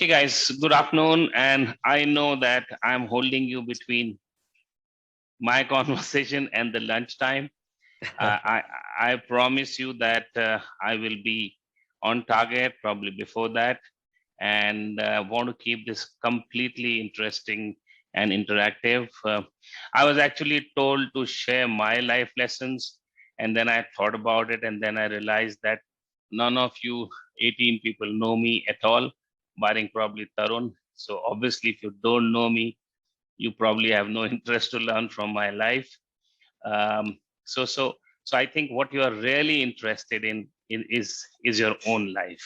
Okay, guys, good afternoon. And I know that I'm holding you between my conversation and the lunchtime. I promise you that I will be on target probably before that, and want to keep this completely interesting and interactive. I was actually told to share my life lessons, and then I thought about it, and then I realized that none of you 18 people know me at all, barring probably Tarun. So obviously, if you don't know me, you probably have no interest to learn from my life. Um, so, so, so I think what you are really interested in is your own life.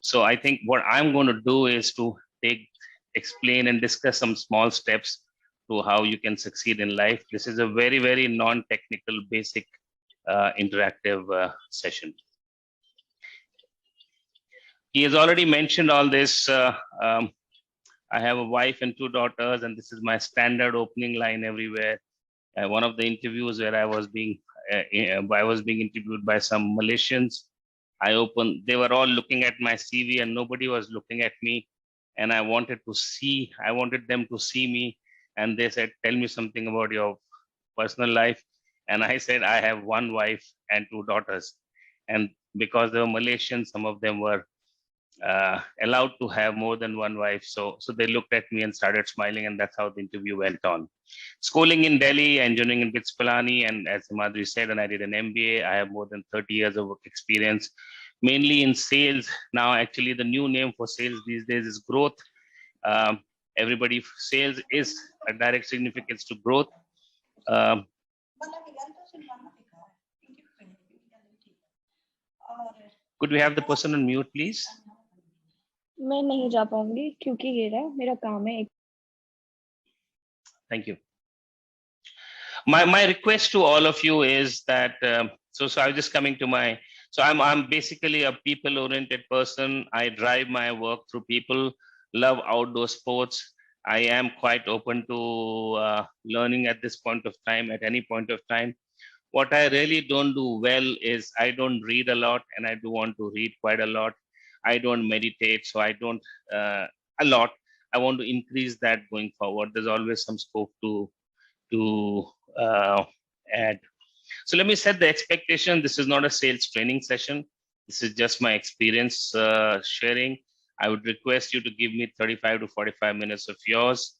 So I think what I'm going to do is to explain and discuss some small steps to how you can succeed in life. This is a very, very non-technical, basic, interactive session. He has already mentioned all this. I have a wife and 2 daughters, and this is my standard opening line everywhere. One of the interviews where I was being interviewed by some Malaysians. They were all looking at my CV and nobody was looking at me. And I wanted them to see me. And they said, tell me something about your personal life. And I said, I have 1 wife and 2 daughters. And because they were Malaysian, some of them were allowed to have more than 1 wife. So they looked at me and started smiling, and that's how the interview went on. Schooling in Delhi, engineering in BITS Pilani, and as Madhuri said, and I did an MBA. I have more than 30 years of work experience, mainly in sales. Now, actually, the new name for sales these days is growth. Sales is a direct significance to growth. Could we have the person on mute, please? मैं नहीं जा पाऊंगी क्योंकि ये रहा मेरा काम है. Thank you. My request to all of you is that so I was just coming to my. So I'm basically a people-oriented person. I drive my work through people. Love outdoor sports. I am quite open to learning at this point of time. At any point of time, what I really don't do well is I don't read a lot, and I do want to read quite a lot. I don't meditate, so I don't a lot. I want to increase that going forward. There's always some scope to add. So let me set the expectation. This is not a sales training session. This is just my experience sharing. I would request you to give me 35 to 45 minutes of yours.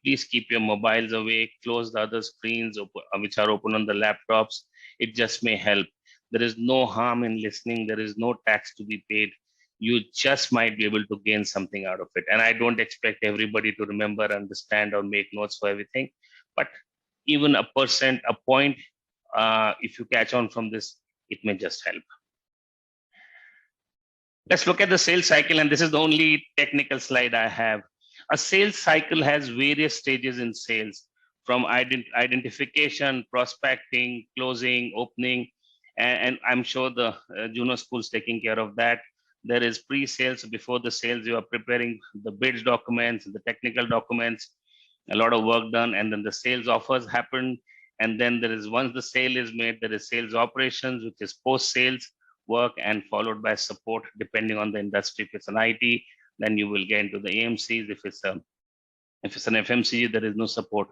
Please keep your mobiles away, close the other screens which are open on the laptops. It just may help. There is no harm in listening. There is no tax to be paid. You just might be able to gain something out of it. And I don't expect everybody to remember, understand, or make notes for everything. But even a point, if you catch on from this, it may just help. Let's look at the sales cycle, and this is the only technical slide I have. A sales cycle has various stages in sales, from identification, prospecting, closing, opening, and I'm sure the Juno School is taking care of that. There is pre-sales. Before the sales, you are preparing the bids documents, the technical documents, a lot of work done, and then the sales offers happen. And then there is, once the sale is made, there is sales operations, which is post-sales work, and followed by support, depending on the industry. If it's an IT, then you will get into the AMCs. If it's an FMCG, there is no support.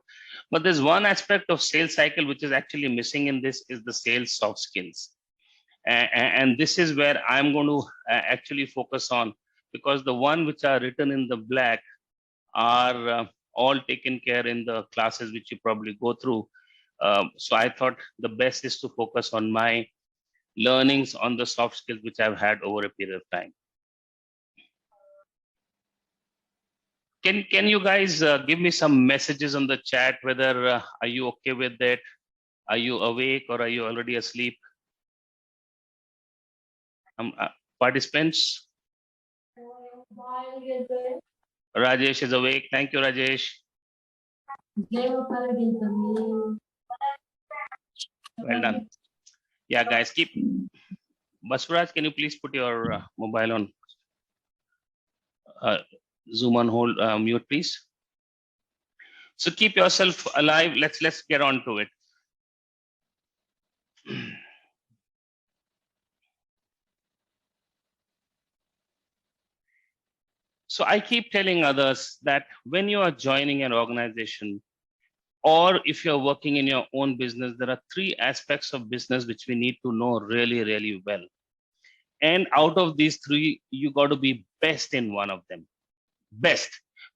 But there's one aspect of sales cycle which is actually missing in this, is the sales soft skills. And this is where I'm going to actually focus on, because the one which are written in the black are all taken care in the classes which you probably go through. So I thought the best is to focus on my learnings on the soft skills which I've had over a period of time. Can you guys give me some messages on the chat, whether are you okay with it? Are you awake or are you already asleep? Participants? Rajesh is awake. Thank you, Rajesh. Well done. Yeah, guys, keep. Baswaraj, can you please put your mobile on Zoom on hold, mute, please. So keep yourself alive. Let's get on to it. So I keep telling others that when you are joining an organization, or if you're working in your own business, there are three aspects of business which we need to know really, really well. And out of these three, you got to be best in one of them. Best.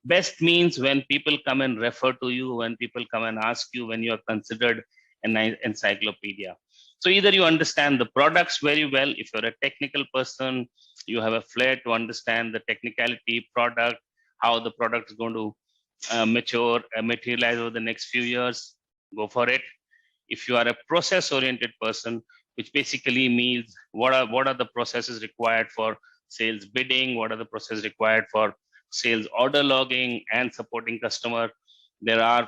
Best means when people come and refer to you, when people come and ask you, when you are considered an encyclopedia. So either you understand the products very well. If you're a technical person, you have a flair to understand the technicality, product, how the product is going to materialize over the next few years, go for it. If you are a process oriented person, which basically means what are the processes required for sales bidding, what are the processes required for sales order logging and supporting customer, there are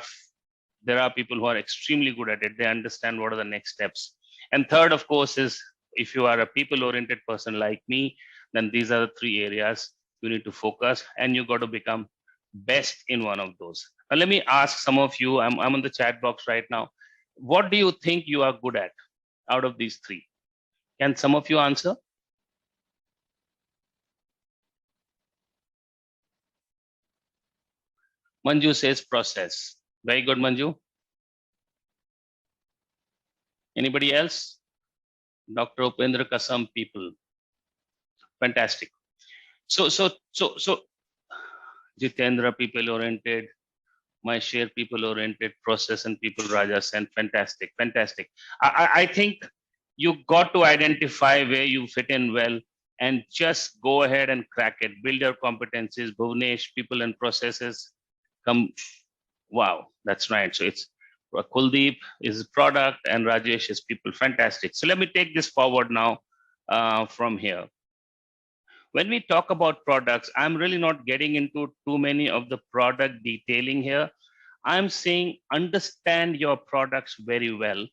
people who are extremely good at it. They understand what are the next steps. And third, of course, is if you are a people oriented person like me, then these are the three areas you need to focus, and you got to become best in one of those. Now let me ask some of you, I'm on the chat box right now, what do you think you are good at out of these three? Can some of you answer? Manju says process. Very good, Manju. Anybody else? Dr. Upendra Kasam, people. Fantastic. So Jitendra, people oriented. My share, people oriented. Process and people, Raja Sen. Fantastic. Fantastic. I think you got to identify where you fit in well and just go ahead and crack it. Build your competencies. Bhuvnesh, people and processes. Come. Wow, that's right. So it's Kuldeep is product and Rajesh is people. Fantastic. So let me take this forward now from here. When we talk about products, I'm really not getting into too many of the product detailing here. I'm saying understand your products very well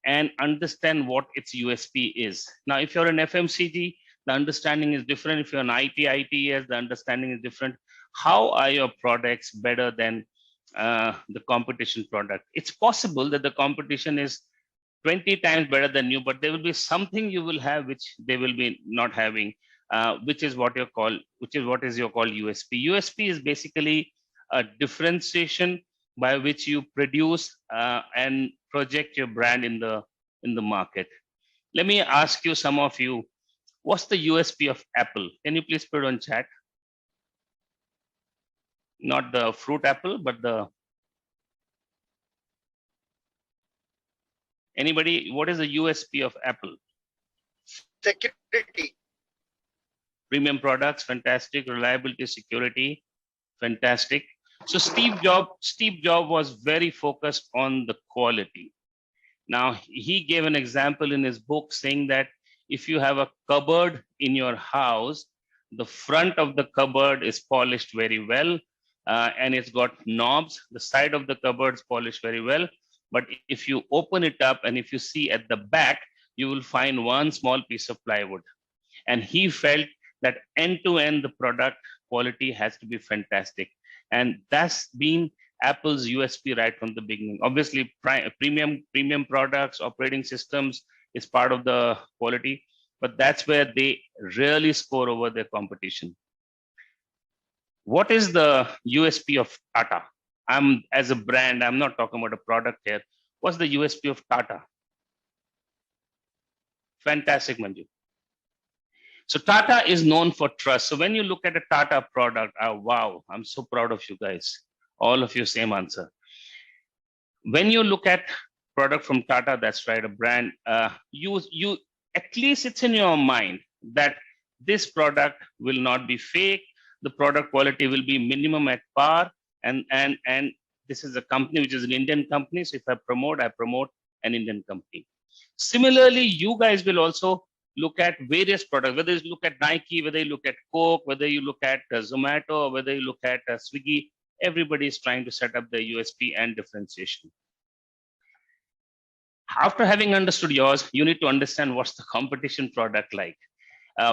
and understand what its USP is. Now, if you're an FMCG, the understanding is different. If you're an ITS, the understanding is different. How are your products better than the competition product? It's possible that the competition is 20 times better than you, but there will be something you will have which they will be not having, which is what is your called USP. USP is basically a differentiation by which you produce and project your brand in the market. Let me ask you, some of you, what's the USP of Apple? Can you please put it on chat? Not the fruit apple, but anybody, what is the USP of Apple? Security. Premium products, fantastic. Reliability, security, fantastic. So Steve Jobs was very focused on the quality. Now, he gave an example in his book saying that if you have a cupboard in your house, the front of the cupboard is polished very well, and it's got knobs. The side of the cupboard is polished very well. But if you open it up and if you see at the back, you will find one small piece of plywood. And he felt that end to end, the product quality has to be fantastic. And that's been Apple's USP right from the beginning. Obviously, premium products, operating systems is part of the quality, but that's where they really score over their competition. What is the USP of Tata? As a brand, I'm not talking about a product here. What's the USP of Tata? Fantastic, Manju. So Tata is known for trust. So when you look at a Tata product, wow, I'm so proud of you guys. All of you, same answer. When you look at product from Tata, that's right, a brand, you at least it's in your mind that this product will not be fake. The product quality will be minimum at par. And this is a company which is an Indian company. So if I promote an Indian company. Similarly, you guys will also look at various products, whether you look at Nike, whether you look at Coke, whether you look at Zomato, or whether you look at Swiggy, everybody is trying to set up the USP and differentiation. After having understood yours, you need to understand what's the competition product like.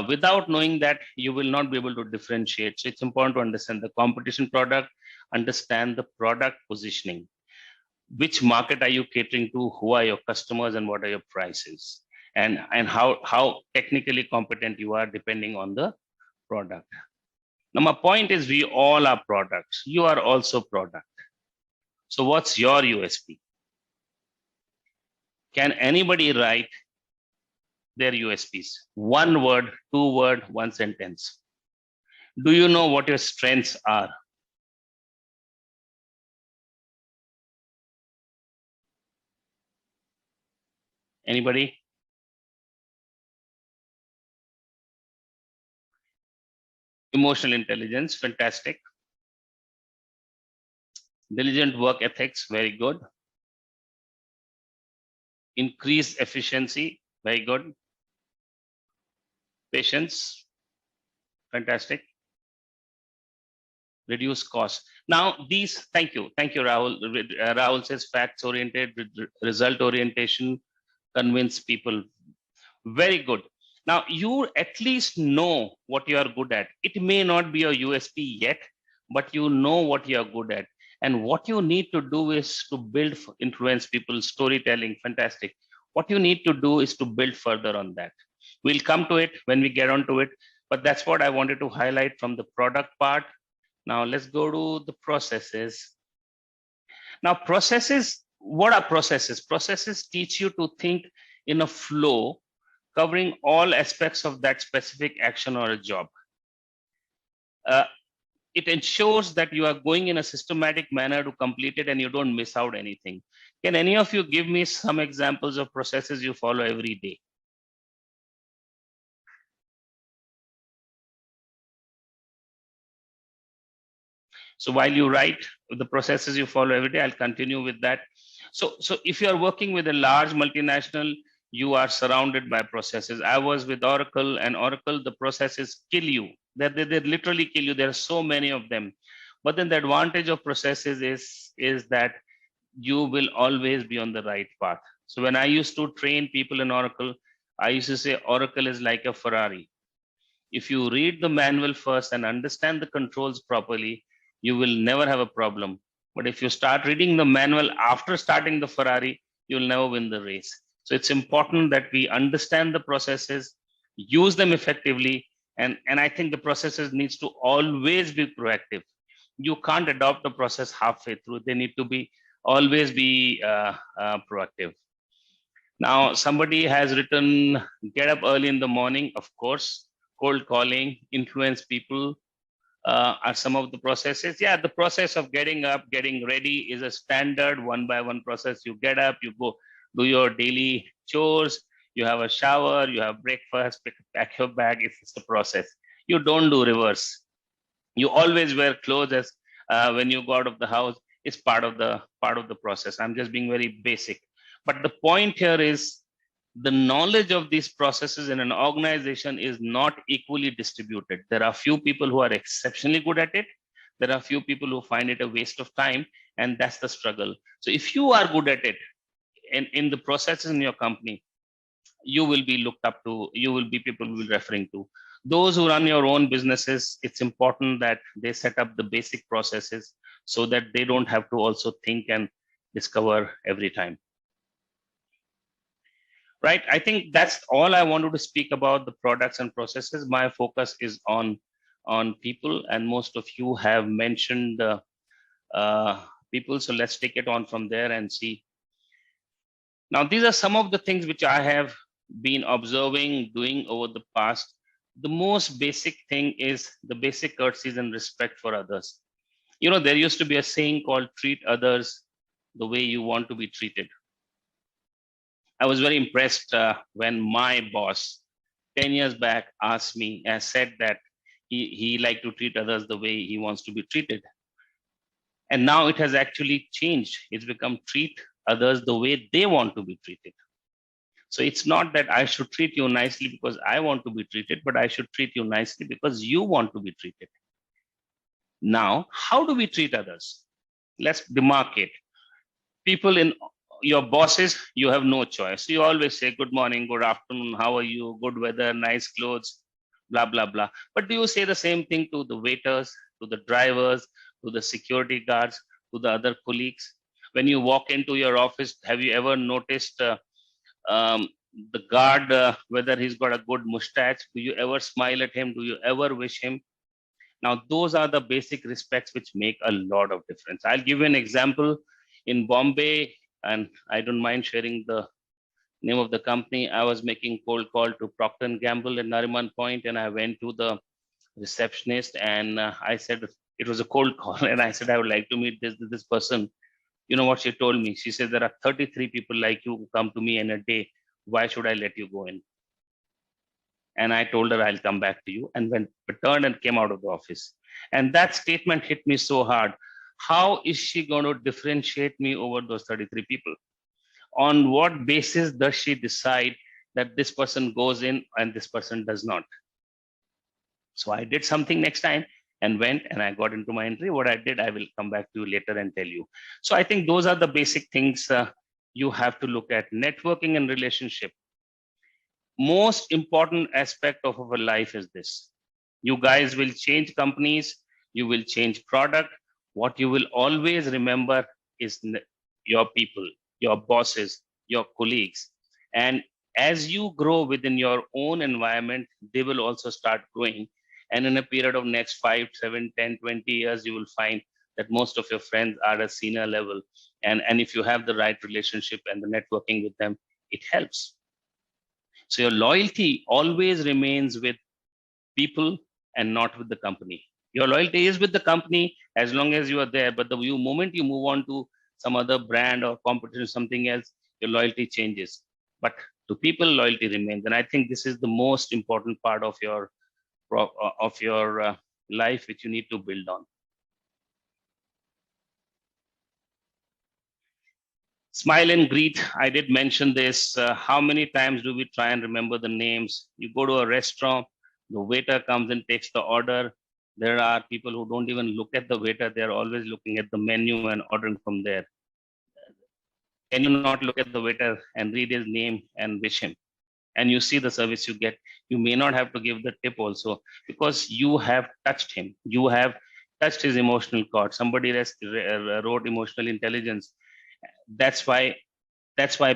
Without knowing that, you will not be able to differentiate. So it's important to understand the competition product, understand the product positioning. Which market are you catering to? Who are your customers and what are your prices? And how technically competent you are depending on the product. Now, my point is we all are products. You are also product. So what's your USP? Can anybody write their USPs? One word, two word, one sentence. Do you know what your strengths are? Anybody? Emotional intelligence, fantastic. Diligent work ethics, very good. Increased efficiency, very good. Patience, fantastic. Reduce cost. Now these, thank you, Rahul. Rahul says facts oriented, result orientation, convince people. Very good. Now you at least know what you are good at. It may not be a USP yet, but you know what you are good at. And what you need to do is to build, influence people, storytelling, fantastic. What you need to do is to build further on that. We'll come to it when we get onto it, but that's what I wanted to highlight from the product part. Now let's go to the processes. Now processes, what are processes? Processes teach you to think in a flow covering all aspects of that specific action or a job. It ensures that you are going in a systematic manner to complete it and you don't miss out anything. Can any of you give me some examples of processes you follow every day? So while you write the processes you follow every day, I'll continue with that. So if you are working with a large multinational, you are surrounded by processes. I was with Oracle, and Oracle, the processes kill you. They literally kill you. There are so many of them. But then the advantage of processes is that you will always be on the right path. So when I used to train people in Oracle, I used to say Oracle is like a Ferrari. If you read the manual first and understand the controls properly, you will never have a problem. But if you start reading the manual after starting the Ferrari, you'll never win the race. So it's important that we understand the processes, use them effectively, and I think the processes needs to always be proactive. You can't adopt the process halfway through. They need to be always be proactive. Now, somebody has written, get up early in the morning, of course, cold calling, influence people are some of the processes. Yeah, the process of getting up, getting ready is a standard one by one process. You get up, you go do your daily chores, you have a shower, you have breakfast, pack your bag. It's the process. You don't do reverse. You always wear clothes as when you go out of the house. It's part of the process. I'm just being very basic. But the point here is the knowledge of these processes in an organization is not equally distributed. There are few people who are exceptionally good at it. There are few people who find it a waste of time, and that's the struggle. So if you are good at it in the processes in your company, you will be looked up to, you will be people will be referring to. Those who run your own businesses, it's important that they set up the basic processes so that they don't have to also think and discover every time. Right? I think that's all I wanted to speak about the products and processes. My focus is on people, and most of you have mentioned people. So let's take it on from there and see. Now, these are some of the things which I have been observing, doing over the past. The most basic thing is the basic courtesies and respect for others. You know, there used to be a saying called treat others the way you want to be treated. I was very impressed when my boss 10 years back asked me and said that he liked to treat others the way he wants to be treated. And now it has actually changed. It's become treat others the way they want to be treated. So it's not that I should treat you nicely because I want to be treated, but I should treat you nicely because you want to be treated. Now, how do we treat others? Let's demarcate. People in your bosses, you have no choice. You always say good morning, good afternoon, how are you, good weather, nice clothes, blah, blah, blah. But do you say the same thing to the waiters, to the drivers, to the security guards, to the other colleagues? When you walk into your office, have you ever noticed the guard, whether he's got a good mustache? Do you ever smile at him? Do you ever wish him? Now, those are the basic respects which make a lot of difference. I'll give you an example. In Bombay, and I don't mind sharing the name of the company, I was making cold call to Procter and Gamble in Nariman Point, and I went to the receptionist and I said, it was a cold call, and I said, I would like to meet this person. You know what she told me? She said, there are 33 people like you who come to me in a day. Why should I let you go in? And I told her, I'll come back to you, and went, returned and came out of the office. And that statement hit me so hard. How is she going to differentiate me over those 33 people? On what basis does she decide that this person goes in and this person does not? So I did something next time and went and I got into my entry. What I did, I will come back to you later and tell you. So I think those are the basic things you have to look at. Networking and relationship. Most important aspect of our life is this. You guys will change companies, you will change product. What you will always remember is your people, your bosses, your colleagues. And as you grow within your own environment, they will also start growing. And in a period of next 5, 7, 10, 20 years, you will find that most of your friends are at senior level. And if you have the right relationship and the networking with them, it helps. So your loyalty always remains with people and not with the company. Your loyalty is with the company as long as you are there, but the moment you move on to some other brand or competition, something else, your loyalty changes. But to people, loyalty remains. And I think this is the most important part of your life, which you need to build on. Smile and greet. I did mention this. How many times do we try and remember the names? You go to a restaurant, the waiter comes and takes the order. There are people who don't even look at the waiter. They're always looking at the menu and ordering from there. Can you not look at the waiter and read his name and wish him? And you see the service you get. You may not have to give the tip also because you have touched him. You have touched his emotional cord. Somebody wrote emotional intelligence. That's why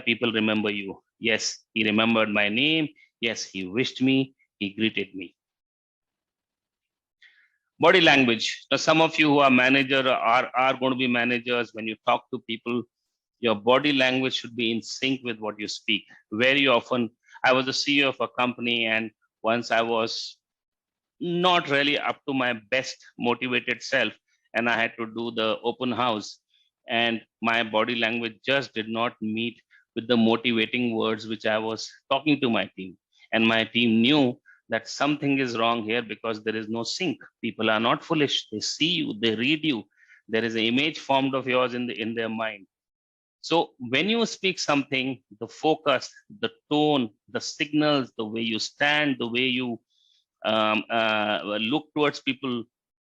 people remember you. Yes, he remembered my name. Yes, he wished me. He greeted me. Body language. Now, some of you who are manager are going to be managers. When you talk to people, your body language should be in sync with what you speak. Very often, I was the CEO of a company, and once I was not really up to my best motivated self, and I had to do the open house, and my body language just did not meet with the motivating words which I was talking to my team. And my team knew that something is wrong here because there is no sync. People are not foolish. They see you, they read you. There is an image formed of yours in their mind. So when you speak something, the focus, the tone, the signals, the way you stand, the way you look towards people,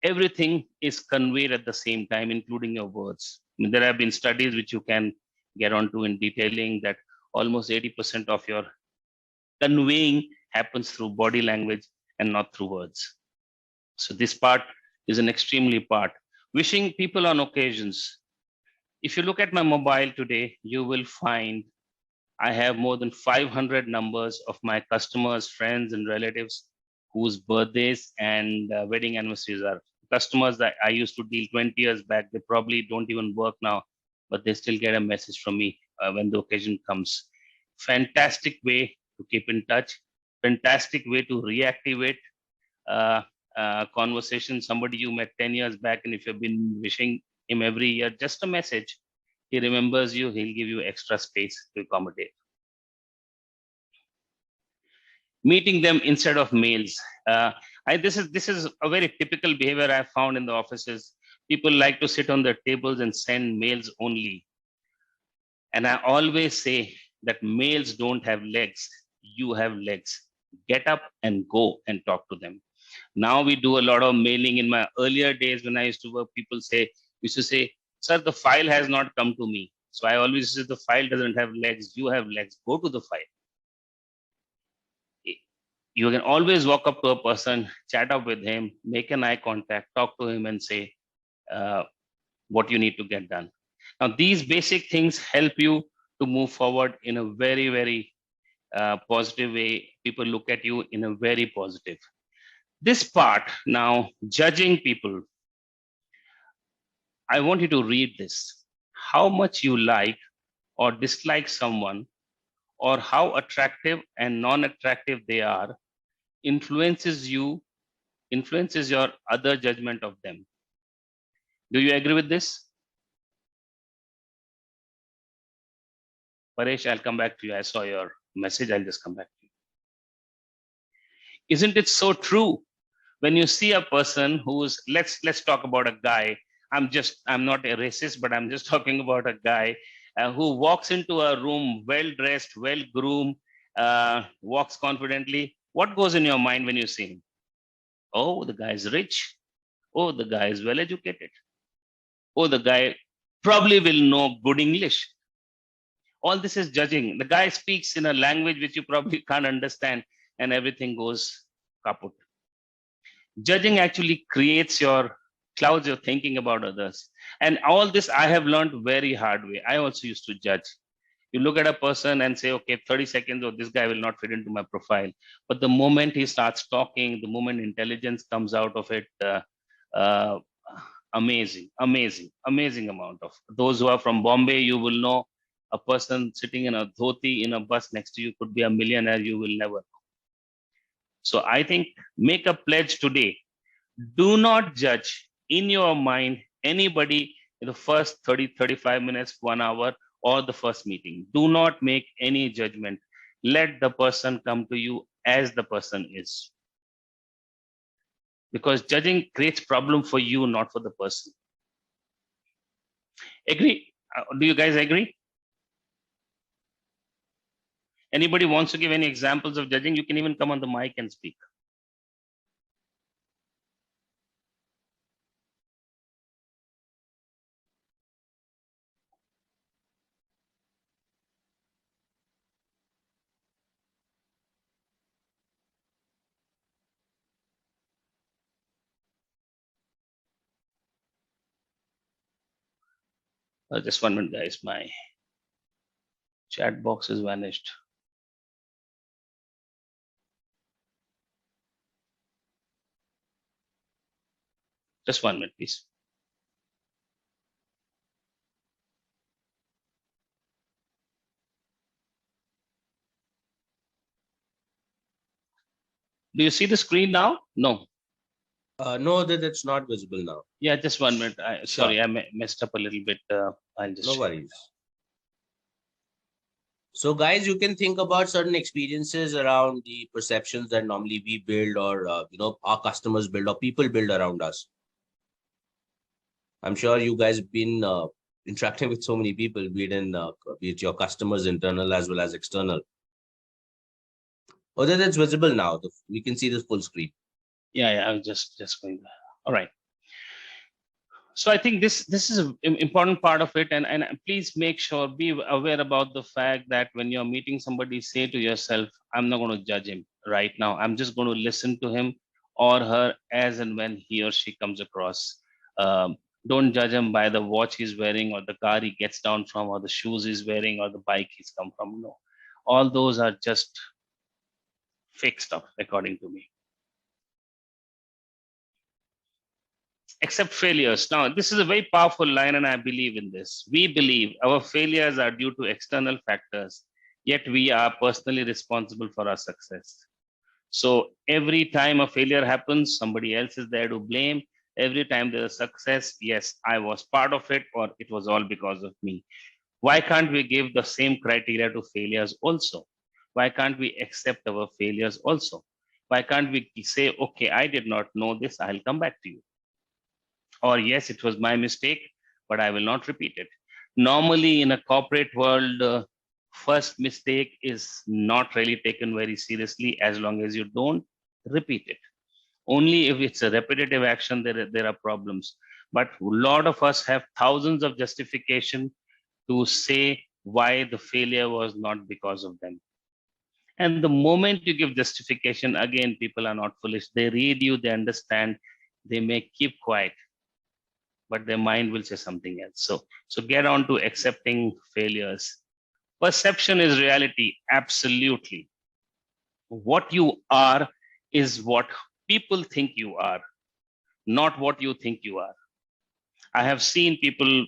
everything is conveyed at the same time, including your words. I mean, there have been studies which you can get onto in detailing that almost 80% of your conveying happens through body language and not through words. So this part is an extremely part. Wishing people on occasions. If you look at my mobile today, you will find I have more than 500 numbers of my customers, friends, and relatives whose birthdays and wedding anniversaries are. Customers that I used to deal 20 years back, they probably don't even work now, but they still get a message from me when the occasion comes. Fantastic way to keep in touch. Fantastic way to reactivate uh, conversation. Somebody you met 10 years back, and if you've been wishing him every year, just a message, he remembers you, he'll give you extra space to accommodate. Meeting them instead of mails. This is a very typical behavior I found in the offices. People like to sit on their tables and send mails only. And I always say that mails don't have legs. You have legs. Get up and go and talk to them. Now we do a lot of mailing. In my earlier days when I used to work, people used to say, sir, the file has not come to me. So I always say the file doesn't have legs. You have legs. Go to the file. You can always walk up to a person, chat up with him, make an eye contact, talk to him and say what you need to get done. Now, these basic things help you to move forward in a very, very positive way. People look at you in a very positive. This part now, judging people, I want you to read this. How much you like or dislike someone, or how attractive and non-attractive they are, influences your other judgment of them. Do you agree with this? Paresh, I'll come back to you. I saw your message. I'll just come back to you. Isn't it so true? When you see a person who's, let's talk about a guy. I'm not a racist, but I'm just talking about a guy who walks into a room well dressed, well groomed, walks confidently. What goes in your mind when you see him? Oh, the guy is rich. Oh, the guy is well educated. Oh, the guy probably will know good English. All this is judging. The guy speaks in a language which you probably can't understand, and everything goes kaput. Judging actually creates your clouds of thinking about others. And all this I have learned very hard way. I also used to judge. You look at a person and say, okay, 30 seconds, or this guy will not fit into my profile. But the moment he starts talking, the moment intelligence comes out of it, uh, amazing amount of. Those who are from Bombay, you will know a person sitting in a dhoti in a bus next to you could be a millionaire. You will never know. So I think make a pledge today. Do not judge in your mind anybody in the first 30-35 minutes, 1 hour, or the first meeting. Do not make any judgment. Let the person come to you as the person is. Because judging creates problem for you, not for the person. Agree? Do you guys agree? Anybody wants to give any examples of judging? You can even come on the mic and speak. Just 1 minute, guys. My chat box has vanished. Just 1 minute, please. Do you see the screen now? No. No, that's not visible now. Yeah, just 1 minute. Sorry, I messed up a little bit. I'll just. No worries. So, guys, you can think about certain experiences around the perceptions that normally we build, or our customers build, or people build around us. I'm sure you guys have been interacting with so many people, be it your customers, internal as well as external. Oh, that's visible now. We can see the full screen. Yeah, I'm just going there. All right. So I think this is an important part of it, and please make sure, be aware about the fact that when you're meeting somebody, say to yourself, I'm not going to judge him right now. I'm just going to listen to him or her as and when he or she comes across. Don't judge him by the watch he's wearing, or the car he gets down from, or the shoes he's wearing, or the bike he's come from. No, all those are just fake stuff, according to me. Accept failures. Now, this is a very powerful line, and I believe in this. We believe our failures are due to external factors, yet we are personally responsible for our success. So every time a failure happens, somebody else is there to blame. Every time there's a success, yes, I was part of it, or it was all because of me. Why can't we give the same criteria to failures also? Why can't we accept our failures also? Why can't we say, okay, I did not know this, I'll come back to you. Or yes, it was my mistake, but I will not repeat it. Normally in a corporate world, first mistake is not really taken very seriously as long as you don't repeat it. Only if it's a repetitive action, there are problems. But a lot of us have thousands of justification to say why the failure was not because of them. And the moment you give justification, again, people are not foolish. They read you, they understand, they may keep quiet, but their mind will say something else. So get on to accepting failures. Perception is reality, absolutely. What you are is what people think you are, not what you think you are. I have seen people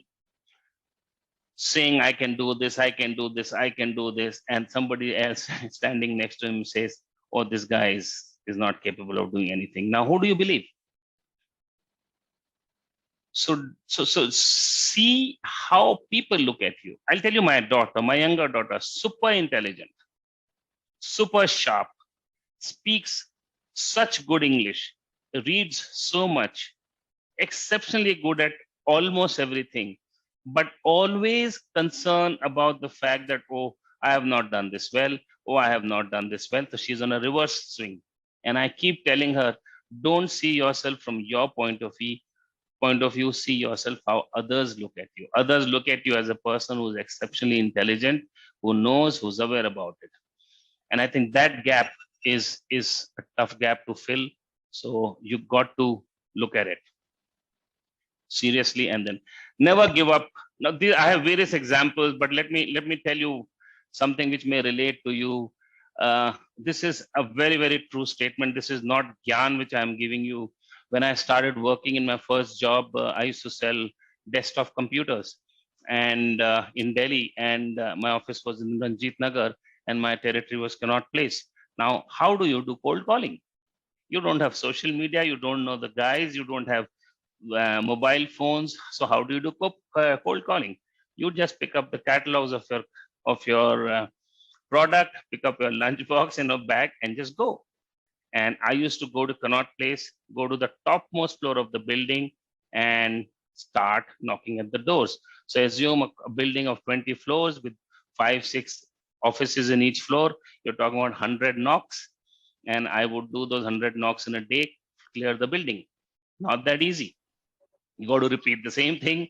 saying, I can do this, I can do this, I can do this. And somebody else standing next to him says, oh, this guy is not capable of doing anything. Now, who do you believe? So see how people look at you. I'll tell you, my daughter, my younger daughter, super intelligent, super sharp, speaks such good English, reads so much, exceptionally good at almost everything, but always concerned about the fact that, oh, I have not done this well. Oh, I have not done this well. So she's on a reverse swing. And I keep telling her, don't see yourself from your point of view, see yourself how others look at you. Others look at you as a person who's exceptionally intelligent, who knows, who's aware about it. And I think that gap is a tough gap to fill. So you got to look at it seriously and then never give up. Now, I have various examples, but let me tell you something which may relate to you. This is a very, very true statement. This is not gyan which I am giving you. When I started working in my first job, I used to sell desktop computers and in Delhi, and my office was in Ranjit Nagar, and my territory was Connaught Place. Now, how do you do cold calling? You don't have social media, you don't know the guys, you don't have mobile phones. So how do you do cold calling? You just pick up the catalogs of your product, pick up your lunchbox in a bag, and just go. And I used to go to Connaught Place, go to the topmost floor of the building, and start knocking at the doors. So assume a building of 20 floors with 5-6 offices in each floor. You're talking about 100 knocks, and I would do those 100 knocks in a day, clear the building. Not that easy. You got to repeat the same thing.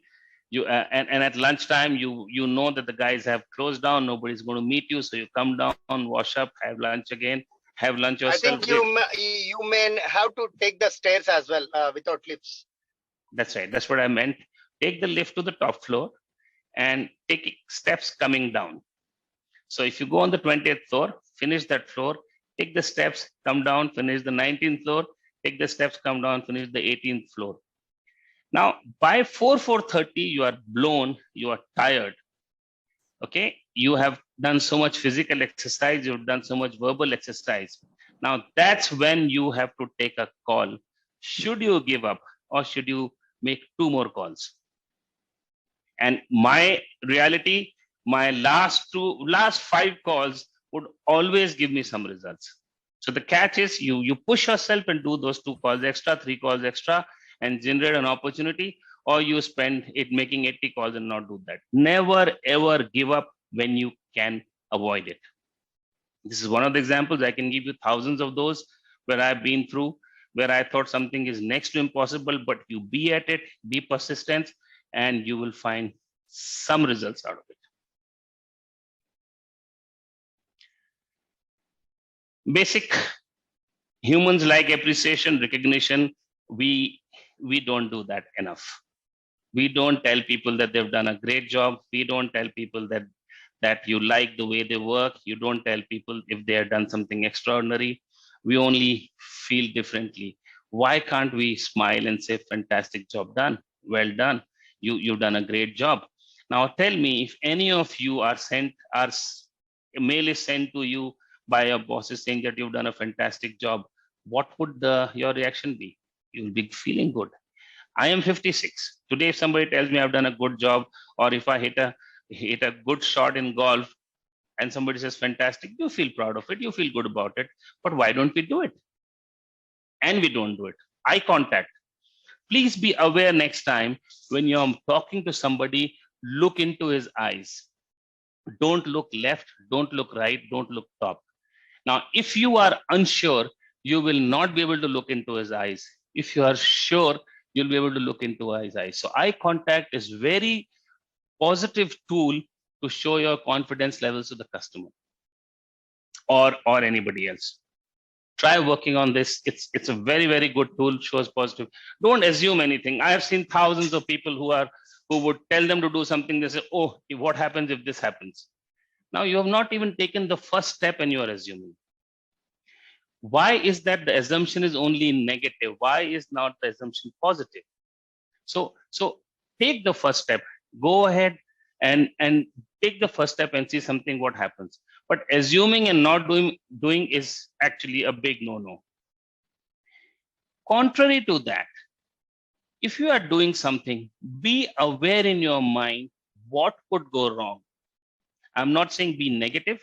You and at lunchtime, you know that the guys have closed down. Nobody's going to meet you, so you come down, wash up, have lunch again, have lunch yourself. I think you may have to take the stairs as well without lifts. That's right. That's what I meant. Take the lift to the top floor and take steps coming down. So if you go on the 20th floor, finish that floor, take the steps, come down, finish the 19th floor, take the steps, come down, finish the 18th floor. Now, by 4:30, you are blown, you are tired. Okay, you have done so much physical exercise, you've done so much verbal exercise. Now, that's when you have to take a call. Should you give up or should you make 2 more calls? And my reality, my last 5 calls would always give me some results. So the catch is you push yourself and do those 2 calls extra, 3 calls extra, and generate an opportunity, or you spend it making 80 calls and not do that. Never ever give up when you can avoid it. This is one of the examples. I can give you thousands of those where I've been through, where I thought something is next to impossible, but you be at it, be persistent, and you will find some results out of it. Basic humans like appreciation, recognition. We don't do that enough. We don't tell people that they've done a great job. We don't tell people that you like the way they work. You don't tell people if they have done something extraordinary. We only feel differently. Why can't we smile and say, fantastic job done, well done, you've done a great job? Now tell me, if any of you a mail is sent to you by your bosses saying that you've done a fantastic job, what would your reaction be? You'll be feeling good. I am 56. Today, if somebody tells me I've done a good job, or if I hit a good shot in golf and somebody says fantastic, you feel proud of it, you feel good about it. But why don't we do it? And we don't do it. Eye contact. Please be aware next time when you're talking to somebody, look into his eyes. Don't look left, don't look right, don't look top. Now, if you are unsure, you will not be able to look into his eyes. If you are sure, you'll be able to look into his eyes. So eye contact is very positive tool to show your confidence levels to the customer or anybody else. Try working on this. It's a very, very good tool, shows positive. Don't assume anything. I have seen thousands of people who would tell them to do something. They say, oh, what happens if this happens? Now you have not even taken the first step and you are assuming. Why is that the assumption is only negative? Why is not the assumption positive? So take the first step. Go ahead and take the first step and see something what happens. But assuming and not doing is actually a big no-no. Contrary to that, if you are doing something, be aware in your mind what could go wrong. I'm not saying be negative.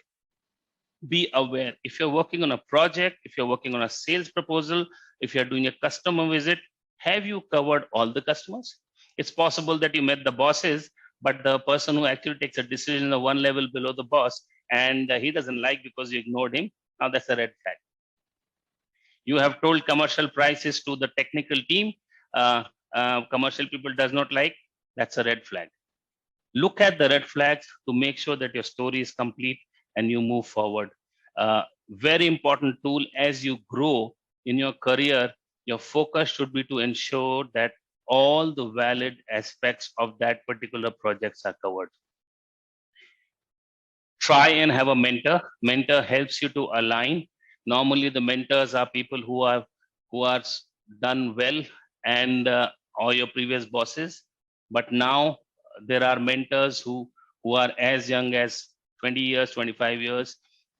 Be aware. If you're working on a project, if you're working on a sales proposal, if you're doing a customer visit, have you covered all the customers? It's possible that you met the bosses, but the person who actually takes a decision is one level below the boss, and he doesn't like because you ignored him. Now that's a red flag. You have told commercial prices to the technical team. Commercial people does not like. That's a red flag. Look at the red flags to make sure that your story is complete and you move forward. Very important tool as you grow in your career. Your focus should be to ensure that all the valid aspects of that particular projects are covered. Try and have a mentor. Mentor helps you to align. Normally, the mentors are people who are done well and or your previous bosses. But now there are mentors who are as young as 20 years, 25 years.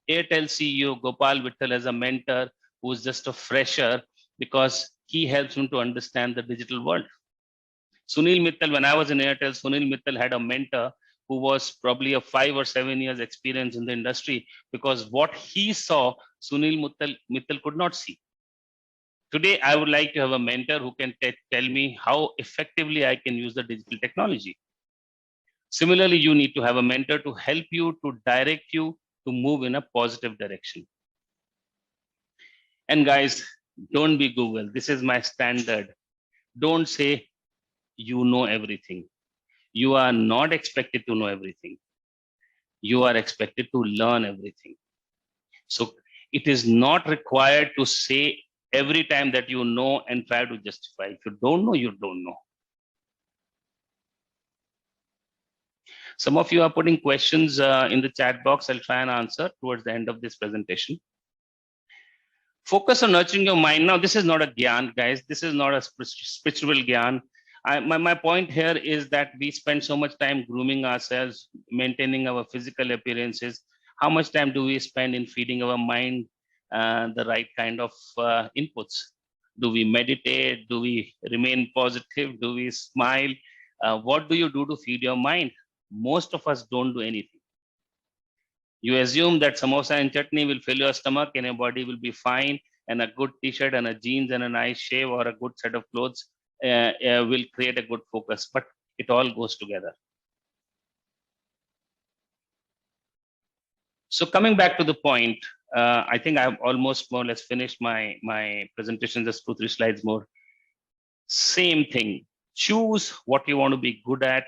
AIrtel CEO Gopal Vittal as a mentor who is just a fresher because he helps him to understand the digital world. Sunil Mittal, when I was in AIrtel, Sunil Mittal had a mentor who was probably a 5 or 7 years experience in the industry because what he saw, Sunil Mittal could not see. Today, I would like to have a mentor who can tell me how effectively I can use the digital technology. Similarly, you need to have a mentor to help you, to direct you, to move in a positive direction. And guys, don't be Google. This is my standard. Don't say you know everything. You are not expected to know everything. You are expected to learn everything. So it is not required to say every time that you know and try to justify. If you don't know, you don't know. Some of you are putting questions in the chat box. I'll try and answer towards the end of this presentation. Focus on nurturing your mind. Now, this is not a gyan, guys. This is not a spiritual gyan. My point here is that we spend so much time grooming ourselves, maintaining our physical appearances. How much time do we spend in feeding our mind the right kind of inputs? Do we meditate? Do we remain positive? Do we smile? What do you do to feed your mind? Most of us don't do anything. You assume that samosa and chutney will fill your stomach and your body will be fine, and a good t-shirt and a jeans and a nice shave or a good set of clothes will create a good focus, but it all goes together. So coming back to the point, I think I've almost more or less finished my presentation, just 2-3 slides more. Same thing, choose what you want to be good at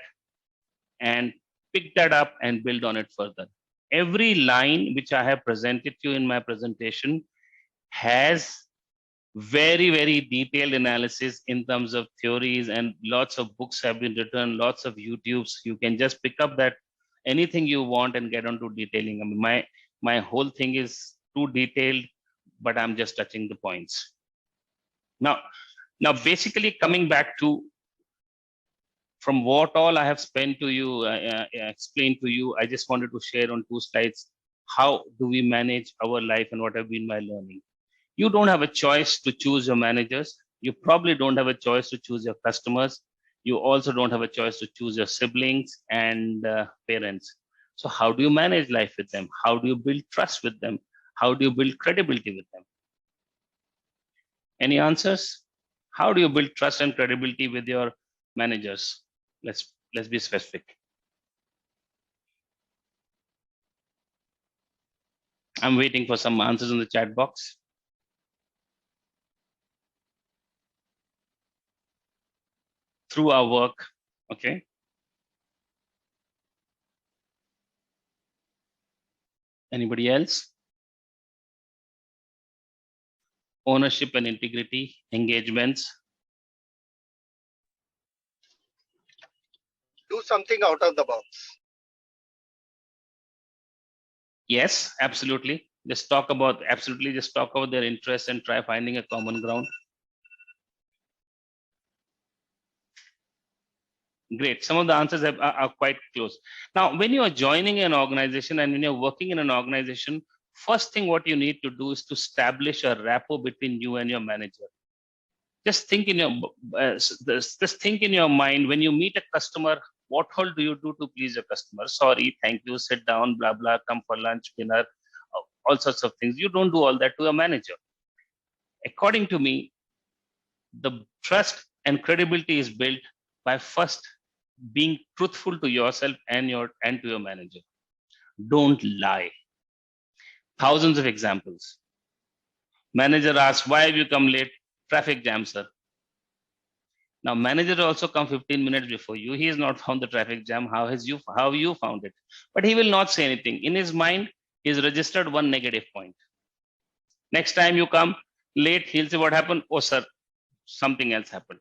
and pick that up and build on it further. Every line which I have presented to you in my presentation has very, very detailed analysis in terms of theories, and lots of books have been written, lots of YouTubes. You can just pick up that anything you want and get onto detailing. I mean, my whole thing is too detailed, but I'm just touching the points. Now basically coming back to from what all I have spent to you, explained to you, I just wanted to share on 2 slides, how do we manage our life and what have been my learning. You don't have a choice to choose your managers. You probably don't have a choice to choose your customers. You also don't have a choice to choose your siblings and parents. So how do you manage life with them? How do you build trust with them? How do you build credibility with them? Any answers? How do you build trust and credibility with your managers? Let's be specific. I'm waiting for some answers in the chat box. Through our work, okay? Anybody else? Ownership and integrity, engagements. Do something out of the box. Yes, absolutely. Just talk about, absolutely, just talk about their interests and try finding a common ground. Great. Some of the answers are quite close. Now, when you are joining an organization and when you're working in an organization, first thing what you need to do is to establish a rapport between you and your manager. Just think in your just think in your mind, when you meet a customer, what all do you do to please your customer? Sorry, thank you, sit down, blah blah, come for lunch, dinner, all sorts of things. You don't do all that to a manager. According to me, the trust and credibility is built by first being truthful to yourself and to your manager. Don't lie. Thousands of examples. Manager asks, why have you come late? Traffic jam, sir. Now, manager also come 15 minutes before you. He has not found the traffic jam. How you found it? But he will not say anything. In his mind, he's registered one negative point. Next time you come late, he'll say, what happened? Oh, sir, something else happened.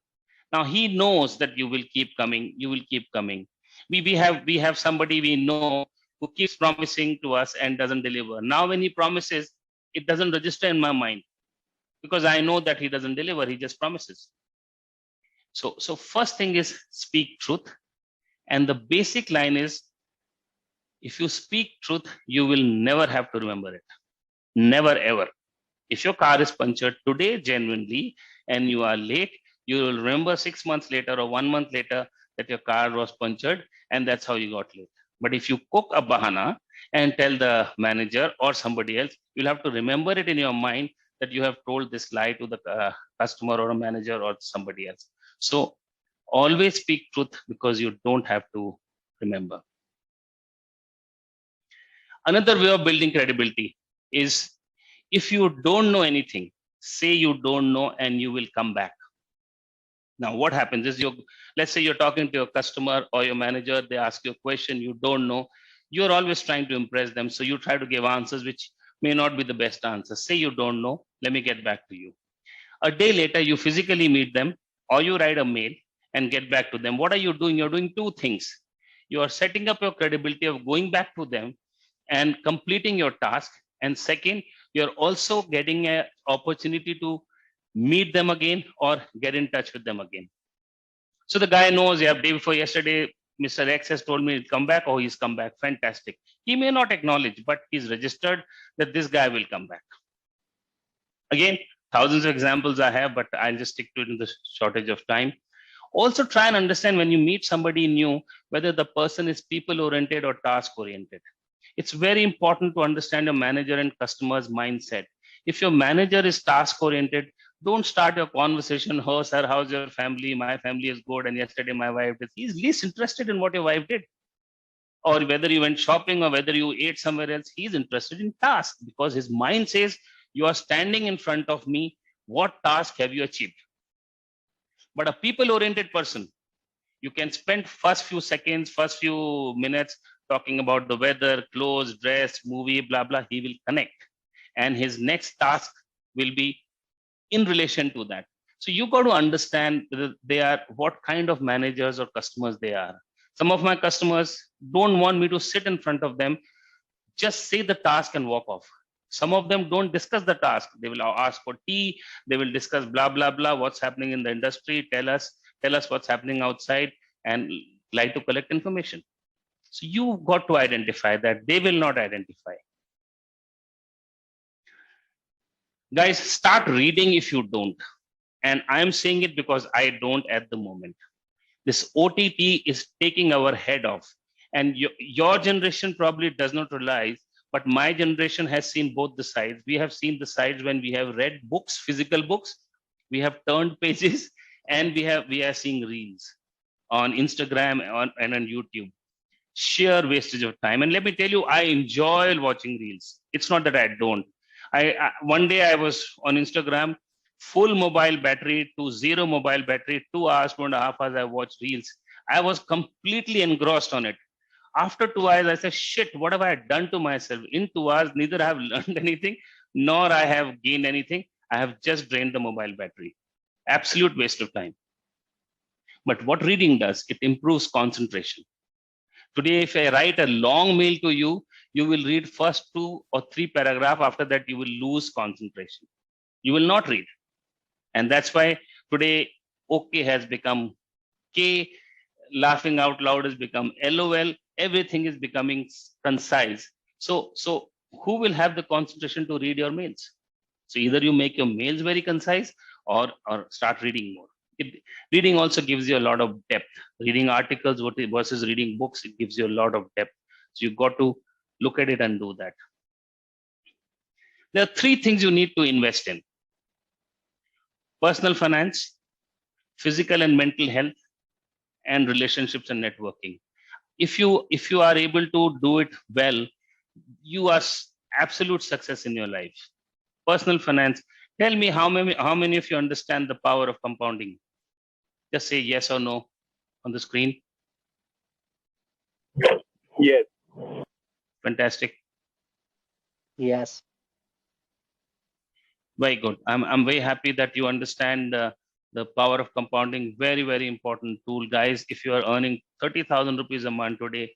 Now he knows that you will keep coming. You will keep coming. We have somebody we know who keeps promising to us and doesn't deliver. Now when he promises, it doesn't register in my mind because I know that he doesn't deliver. He just promises. So first thing is speak truth, and the basic line is, if you speak truth, you will never have to remember it. Never ever. If your car is punctured today genuinely and you are late, you will remember 6 months later or 1 month later that your car was punctured and that's how you got late. But if you cook a bahana and tell the manager or somebody else, you'll have to remember it in your mind that you have told this lie to the customer or a manager or somebody else. So always speak truth because you don't have to remember. Another way of building credibility is, if you don't know anything, say you don't know and you will come back. Now, what happens is, let's say you're talking to your customer or your manager, they ask you a question you don't know. You're always trying to impress them. So you try to give answers which may not be the best answers. Say you don't know, let me get back to you. A day later, you physically meet them or you write a mail and get back to them. What are you doing? You're doing two things. You are setting up your credibility of going back to them and completing your task. And second, you're also getting an opportunity to meet them again or get in touch with them again. So the guy knows, yeah, day before yesterday, Mr. X has told me to come back. Oh, he's come back. Fantastic. He may not acknowledge, but he's registered that this guy will come back. Again, thousands of examples I have, but I'll just stick to it in the shortage of time. Also try and understand when you meet somebody new, whether the person is people-oriented or task-oriented. It's very important to understand your manager and customer's mindset. If your manager is task-oriented, don't start your conversation, oh, sir, how's your family? My family is good. And yesterday my wife did. He's least interested in what your wife did. Or whether you went shopping or whether you ate somewhere else, he's interested in task because his mind says, you are standing in front of me. What task have you achieved? But a people-oriented person, you can spend first few seconds, first few minutes talking about the weather, clothes, dress, movie, blah, blah. He will connect. And his next task will be in relation to that. So you got to understand what kind of managers or customers they are. Some of my customers don't want me to sit in front of them, just say the task and walk off. Some of them don't discuss the task. They will ask for tea. They will discuss blah, blah, blah, what's happening in the industry. Tell us what's happening outside and like to collect information. So you got to identify that. They will not identify. Guys, start reading if you don't. And I'm saying it because I don't at the moment. This OTT is taking our head off. And your generation probably does not realize, but my generation has seen both the sides. We have seen the sides when we have read books, physical books, we have turned pages, and we are seeing reels on Instagram and on YouTube. Sheer wastage of time. And let me tell you, I enjoy watching reels. It's not that I don't. One day I was on Instagram, full mobile battery to zero mobile battery, 2 hours, 2.5 hours, I watched reels. I was completely engrossed on it. After 2 hours, I said, shit, what have I done to myself? In 2 hours, neither I have learned anything, nor I have gained anything. I have just drained the mobile battery. Absolute waste of time. But what reading does, it improves concentration. Today, if I write a long mail to you, you will read first 2 or 3 paragraphs. After that, you will lose concentration. You will not read. And that's why today, OK has become K, laughing out loud has become LOL. Everything is becoming concise. So who will have the concentration to read your mails? So either you make your mails very concise or start reading more. Reading also gives you a lot of depth. Reading articles versus reading books, it gives you a lot of depth. So you've got to look at it and do that. There are 3 things you need to invest in: personal finance, physical and mental health, and relationships and networking. If you are able to do it well, you are absolute success in your life. Personal finance. Tell me how many of you understand the power of compounding? Just say yes or no on the screen. Yes. Fantastic. Yes. Very good. I'm very happy that you understand the power of compounding. Very, very important tool, guys. If you are earning 30,000 rupees a month today,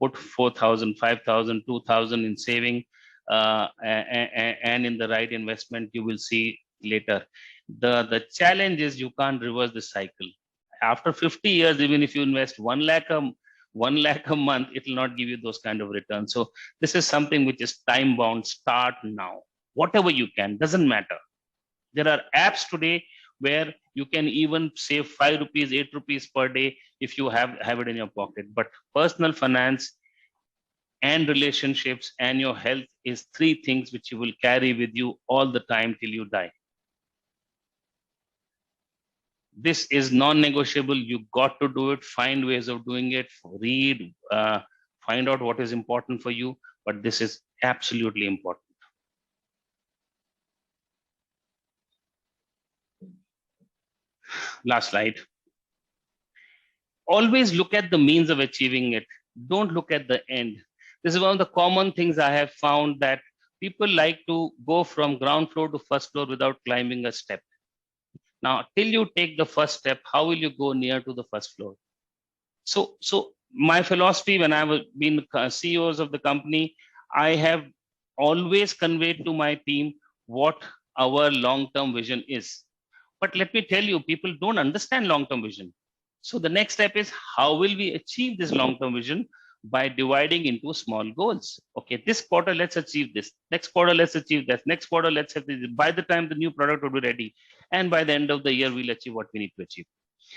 put 4,000, 5,000, 2,000 in saving and in the right investment. You will see later. The challenge is you can't reverse the cycle. After 50 years, even if you invest 1 lakh a month, it will not give you those kind of returns. So this is something which is time bound. Start now. Whatever you can, doesn't matter. There are apps today where you can even save 5 rupees, 8 rupees per day if you have it in your pocket. But personal finance and relationships and your health is 3 things which you will carry with you all the time till you die. This is non-negotiable. You got to do it. Find ways of doing it. Read, find out what is important for you. But this is absolutely important. Last slide. Always look at the means of achieving it. Don't look at the end. This is one of the common things I have found, that people like to go from ground floor to first floor without climbing a step. Now, till you take the first step, how will you go near to the first floor? So my philosophy when I was being CEOs of the company, I have always conveyed to my team what our long-term vision is. But let me tell you, people don't understand long-term vision. So the next step is, how will we achieve this long-term vision? By dividing into small goals. Okay, this quarter, let's achieve this. Next quarter, let's achieve that. Next quarter, let's have this. By the time the new product will be ready, and by the end of the year, we'll achieve what we need to achieve.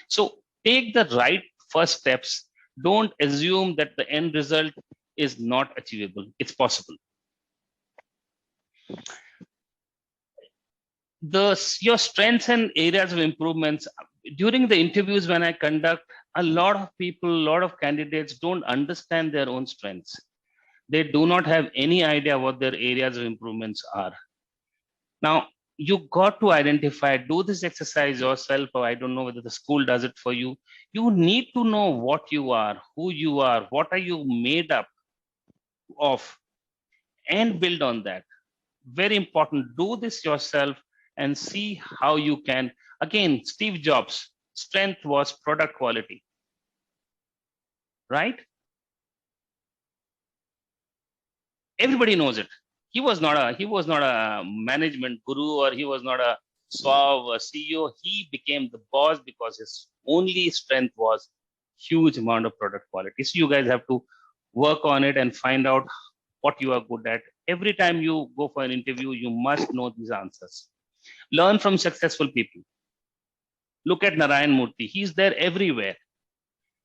So take the right first steps. Don't assume that the end result is not achievable. It's possible. Your strengths and areas of improvements. During the interviews when I conduct, a lot of people, a lot of candidates don't understand their own strengths. They do not have any idea what their areas of improvements are. Now, you got to identify, do this exercise yourself, or I don't know whether the school does it for you. You need to know what you are, who you are, what are you made up of, and build on that. Very important. Do this yourself and see how you can. Again, Steve Jobs' strength was product quality, right? Everybody knows it. He was not a management guru, or he was not a suave CEO. He became the boss because his only strength was huge amount of product quality. So you guys have to work on it and find out what you are good at. Every time you go for an interview, you must know these answers. Learn from successful people. Look at Narayan Murthy. He's there everywhere.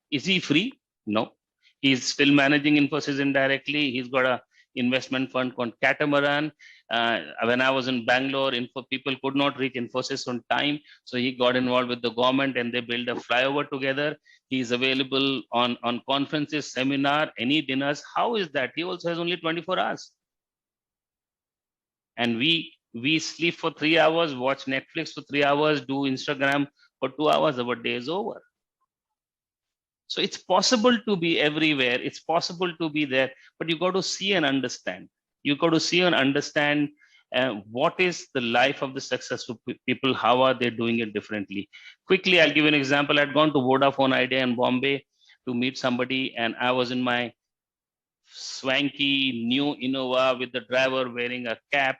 Is he free? No. He's still managing Infosys indirectly. He's got a investment fund called Catamaran. When I was in Bangalore, people could not reach Infosys on time. So he got involved with the government and they built a flyover together. He's available on conferences, seminar, any dinners. How is that? He also has only 24 hours. And we sleep for 3 hours, watch Netflix for 3 hours, do Instagram for 2 hours, our day is over. So it's possible to be everywhere. It's possible to be there, but you got to see and understand. You got to see and understand what is the life of the successful people. How are they doing it differently? Quickly, I'll give you an example. I'd gone to Vodafone Idea in Bombay to meet somebody, and I was in my swanky new Innova with the driver wearing a cap.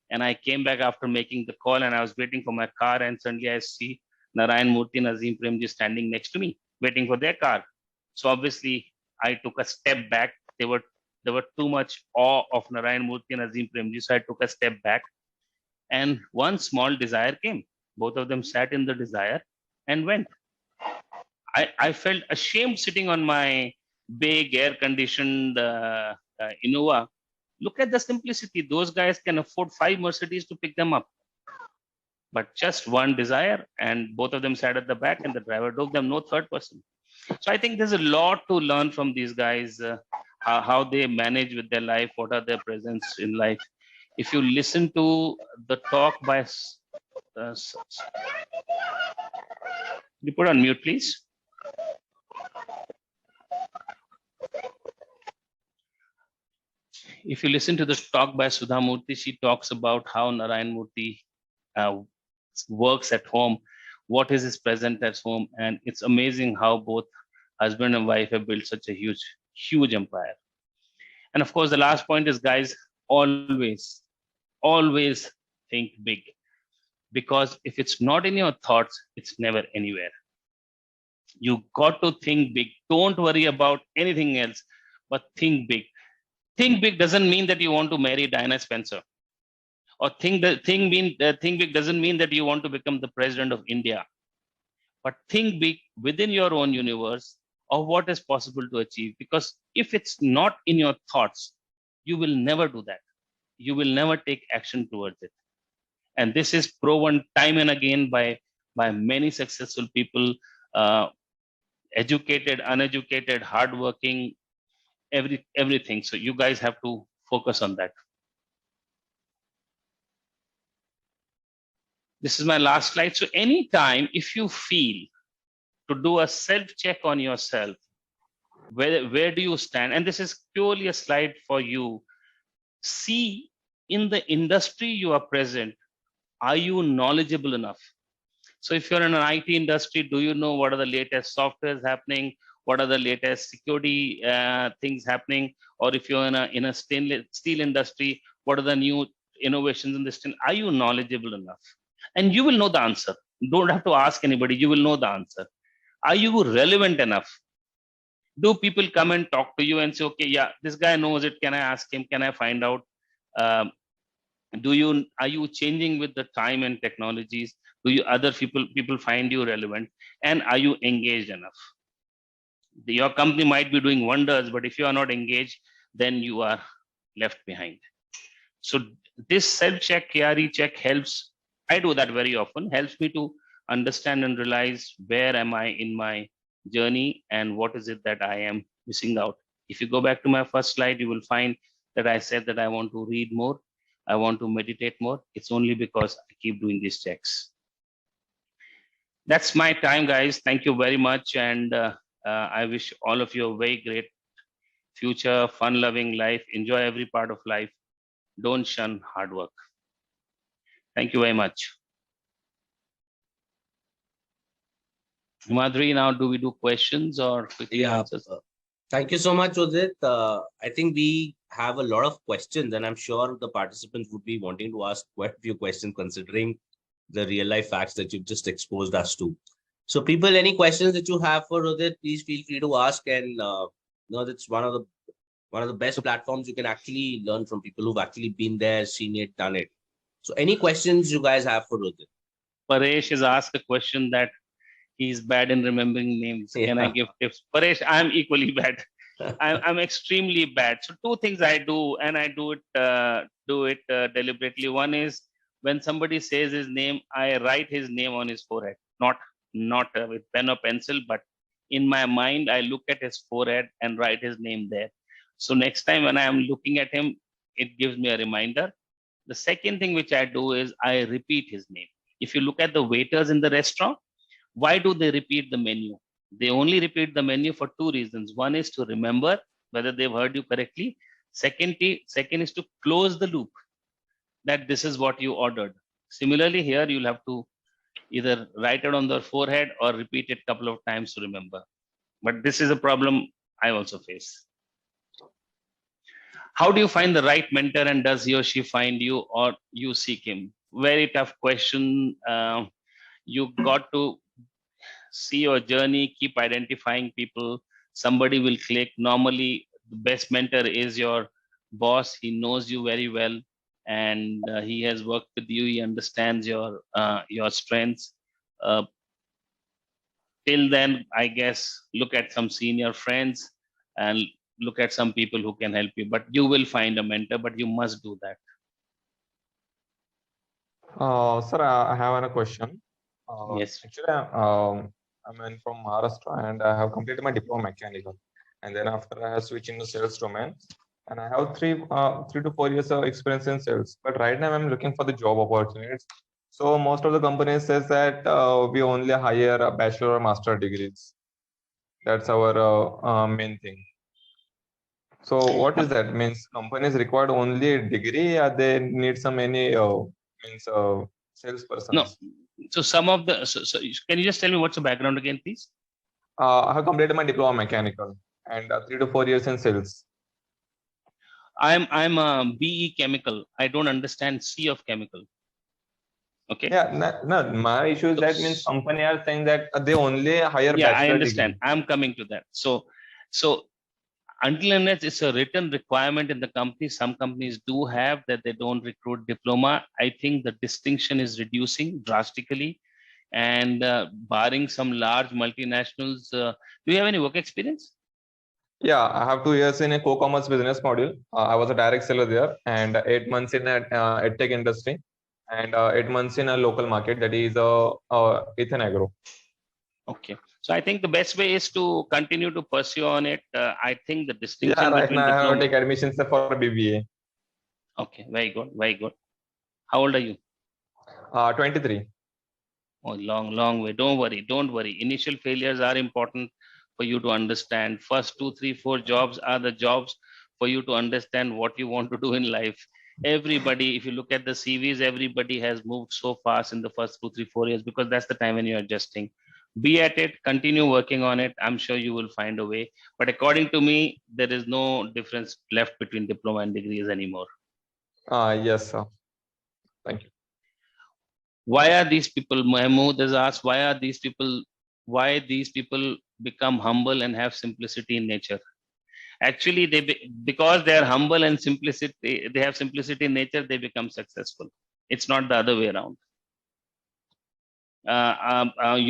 And I came back after making the call, and I was waiting for my car, and suddenly I see Narayan Murthy and Azim Premji standing next to me, waiting for their car. So obviously, I took a step back. There were too much awe of Narayan Murthy and Azim Premji, so I took a step back. And one small Desire came. Both of them sat in the Desire and went. I felt ashamed sitting on my big air-conditioned Innova. Look at the simplicity. Those guys can afford 5 Mercedes to pick them up, but just one Desire, and both of them sat at the back, and the driver drove them. No third person. So I think there's a lot to learn from these guys, how they manage with their life, what are their presence in life. If you listen to the talk by, you put on mute, please. If you listen to the talk by Sudha Murthy, she talks about how Narayan Murthy works at home, what is his present at home, and it's amazing how both husband and wife have built such a huge empire. And of course, the last point is, guys, always think big, because if it's not in your thoughts, it's never anywhere. You got to think big. Don't worry about anything else, but think big. Think big doesn't mean that you want to marry Diana Spencer, or think big doesn't mean that you want to become the president of India. But think big within your own universe of what is possible to achieve. Because if it's not in your thoughts, you will never do that. You will never take action towards it. And this is proven time and again by many successful people, educated, uneducated, hardworking, everything. So you guys have to focus on that. This is my last slide. So anytime if you feel to do a self-check on yourself, where do you stand? And this is purely a slide for you. See, in the industry you are present, are you knowledgeable enough? So if you're in an IT industry, do you know what are the latest softwares happening? What are the latest security things happening? Or if you're in a steel industry, what are the new innovations in the steel? Are you knowledgeable enough? And you will know the answer. You don't have to ask anybody. You will know the answer. Are you relevant enough? Do people come and talk to you and say, okay, yeah, this guy knows it. Can I ask him? Can I find out? Are you changing with the time and technologies? Do you other people find you relevant? And are you engaged enough? Your company might be doing wonders, but if you are not engaged, then you are left behind. So this self-check, KRE check helps. I do that very often, helps me to understand and realize where am I in my journey and what is it that I am missing out. If you go back to my first slide, you will find that I said that I want to read more. I want to meditate more. It's only because I keep doing these checks. That's my time, guys. Thank you very much. And I wish all of you a very great future, fun-loving life. Enjoy every part of life. Don't shun hard work. Thank you very much. Madhuri, now do we do questions or quickly answers? Thank you so much, Udit. I think we have a lot of questions, and I'm sure the participants would be wanting to ask quite a few questions considering the real life facts that you've just exposed us to. So people, any questions that you have for Udit, please feel free to ask. And that's one of the best platforms you can actually learn from people who've actually been there, seen it, done it. So any questions you guys have for Udit? Paresh has asked a question that he's bad in remembering names. Yeah. Can I give tips? Paresh, I'm equally bad. I'm extremely bad. So two things I do, and I do it deliberately. One is when somebody says his name, I write his name on his forehead, not with pen or pencil, but in my mind, I look at his forehead and write his name there. So next time when I am looking at him, it gives me a reminder. The second thing which I do is I repeat his name. If you look at the waiters in the restaurant, why do they repeat the menu? They only repeat the menu for two reasons. One is to remember whether they've heard you correctly. Second is to close the loop, that this is what you ordered. Similarly, here you'll have to either write it on their forehead or repeat it a couple of times to remember. But this is a problem I also face. How do you find the right mentor, and does he or she find you, or you seek him? Very tough question. You got to see your journey, keep identifying people. Somebody will click. Normally the best mentor is your boss. He knows you very well, and he has worked with you. He understands your strengths. uh, till then, I guess, look at some senior friends and look at some people who can help you, but you will find a mentor, but you must do that. Sir, I have a question. Yes. Actually, I'm from Maharashtra and I have completed my diploma mechanical. And then after I have switched into sales domain, and I have 3 to 4 years of experience in sales. But right now I'm looking for the job opportunities. So most of the companies says that we only hire a bachelor or master degrees. That's our main thing. So what is that? Means companies require only a degree, or they need some any means salespersons? No. So some of the so can you just tell me what's the background again, please? I have completed my diploma mechanical and 3 to 4 years in sales. I'm a BE chemical. I don't understand C of chemical. Okay. Yeah, no, my issue is that means company are saying that they only hire Yeah, bachelor I understand. degree. I'm coming to that. So until unless it's a written requirement in the company, some companies do have that they don't recruit diploma. I think the distinction is reducing drastically, and barring some large multinationals. Do you have any work experience? Yeah, I have 2 years in a co-commerce business module. I was a direct seller there, and 8 months in a edtech industry, and 8 months in a local market, that is Ethan Agro. Okay. So I think the best way is to continue to pursue on it. I think the Yeah, distinction right between now I have to diploma. take admissions for BBA. Okay, very good, very good. How old are you? 23. Oh, long way. Don't worry. Initial failures are important for you to understand. First 2, 3, 4 jobs are the jobs for you to understand what you want to do in life. Everybody, if you look at the CVs, everybody has moved so fast in the first 2, 3, 4 years, because that's the time when you're adjusting. Be at it, continue working on it. I'm sure you will find a way. But according to me, there is no difference left between diploma and degrees anymore. Yes, sir. Thank you. Why are these people, Mahmood has asked, why these people become humble and have simplicity in nature? Actually, because they are humble and simplicity, they have simplicity in nature, they become successful. It's not the other way around.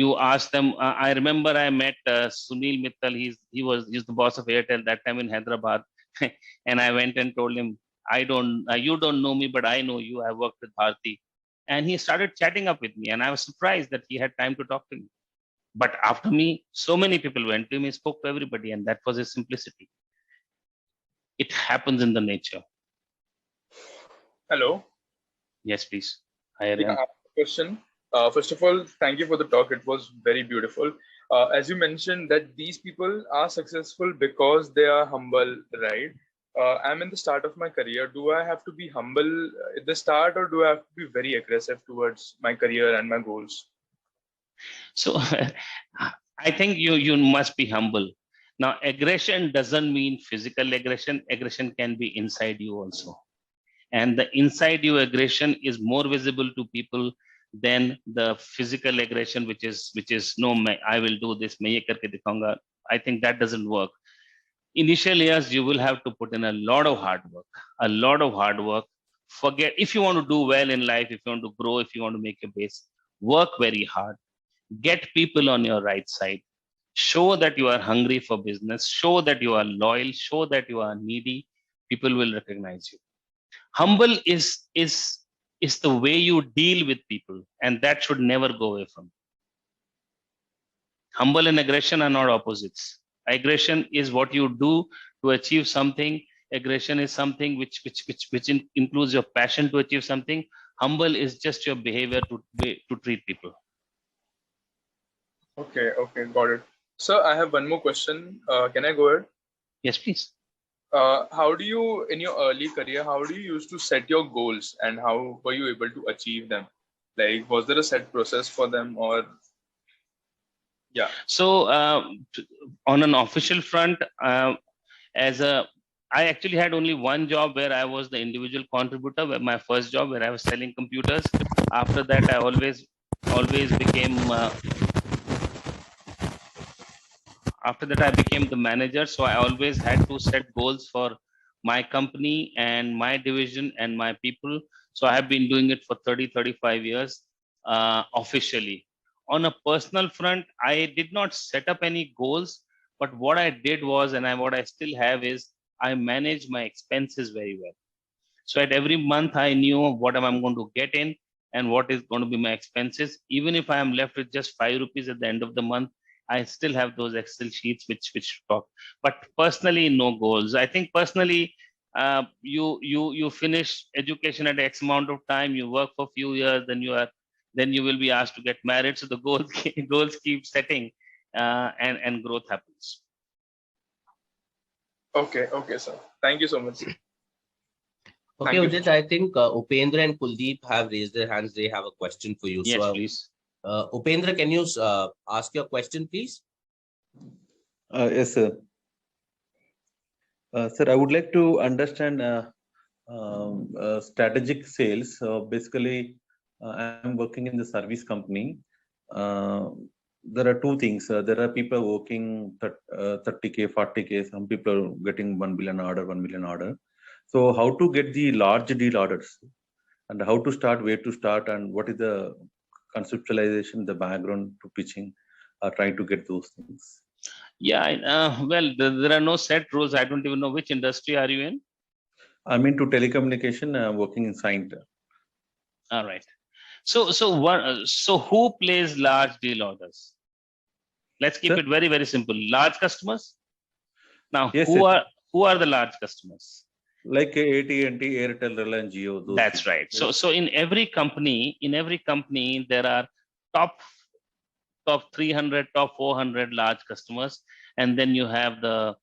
You ask them. I remember I met Sunil Mittal. He's the boss of AIrtel that time in Hyderabad, and I went and told him, you don't know me, but I know you. I worked with Bharti, and he started chatting up with me, and I was surprised that he had time to talk to me. But after me, so many people went to him. He spoke to everybody, and that was his simplicity. It happens in the nature. Hello. Yes, please. Hi, Yeah, Aryan. I have a question. First of all, thank you for the talk. It was very beautiful. As you mentioned that these people are successful because they are humble, right? I'm in the start of my career. Do I have to be humble at the start, or do I have to be very aggressive towards my career and my goals? So I think you must be humble. Now, aggression doesn't mean physical aggression. Aggression can be inside you also. And the inside you aggression is more visible to people than the physical aggression, which is no, I will do this. मैं ये करके दिखाऊंगा. I think that doesn't work. Initial years, you will have to put in a lot of hard work. Forget, if you want to do well in life, if you want to grow, if you want to make your base, work very hard. Get people on your right side. Show that you are hungry for business. Show that you are loyal. Show that you are needy. People will recognize you. Humble is the way you deal with people, and that should never go away from you. Humble and aggression are not opposites. Aggression is what you do to achieve something. Aggression is something which includes your passion to achieve something. Humble is just your behavior to treat people. Okay, got it. So I have one more question. Can I go ahead? Yes, please. How do you, in your early career, how do you used to set your goals, and how were you able to achieve them? Like, was there a set process for them, or? Yeah. So on an official front, as a I actually had only one job where I was the individual contributor, where my first job where I was selling computers. After that, I always became after that I became the manager. So I always had to set goals for my company and my division and my people. So I have been doing it for 35 years officially. On a personal front, I did not set up any goals, but what I did was, and what I still have is, I manage my expenses very well. So at every month, I knew what am I going to get in and what is going to be my expenses. Even if I am left with just 5 rupees at the end of the month, I still have those Excel sheets which talk. But personally, no goals. I think personally, you finish education at X amount of time, you work for a few years, then you will be asked to get married. So the goals goals keep setting, and growth happens. Okay, sir. Thank you so much. Okay, Thank you. Udit, I think Upendra and Kuldeep have raised their hands. They have a question for you. Yes, So, please. Upendra, can you ask your question, please? Yes, sir. Sir, I would like to understand strategic sales. So basically, I'm working in the service company. There are two things. There are people working 30K, 40K. Some people are getting 1 billion order, 1 million order. So how to get the large deal orders, and how to start, where to start, and what is the conceptualization, the background to pitching, trying to get those things. Yeah, well, there are no set rules. I don't even know which industry are you in. I'm into telecommunication, working in Saint. All right. So who plays large deal orders? Let's keep Sir? it very, very simple. Large customers. Now, Yes, who sir. are the large customers? Like AT&T, AIrtel, Reliance, Jio. Those That's people. right. So in every company, there are top 300, top 400 large customers, and then you have the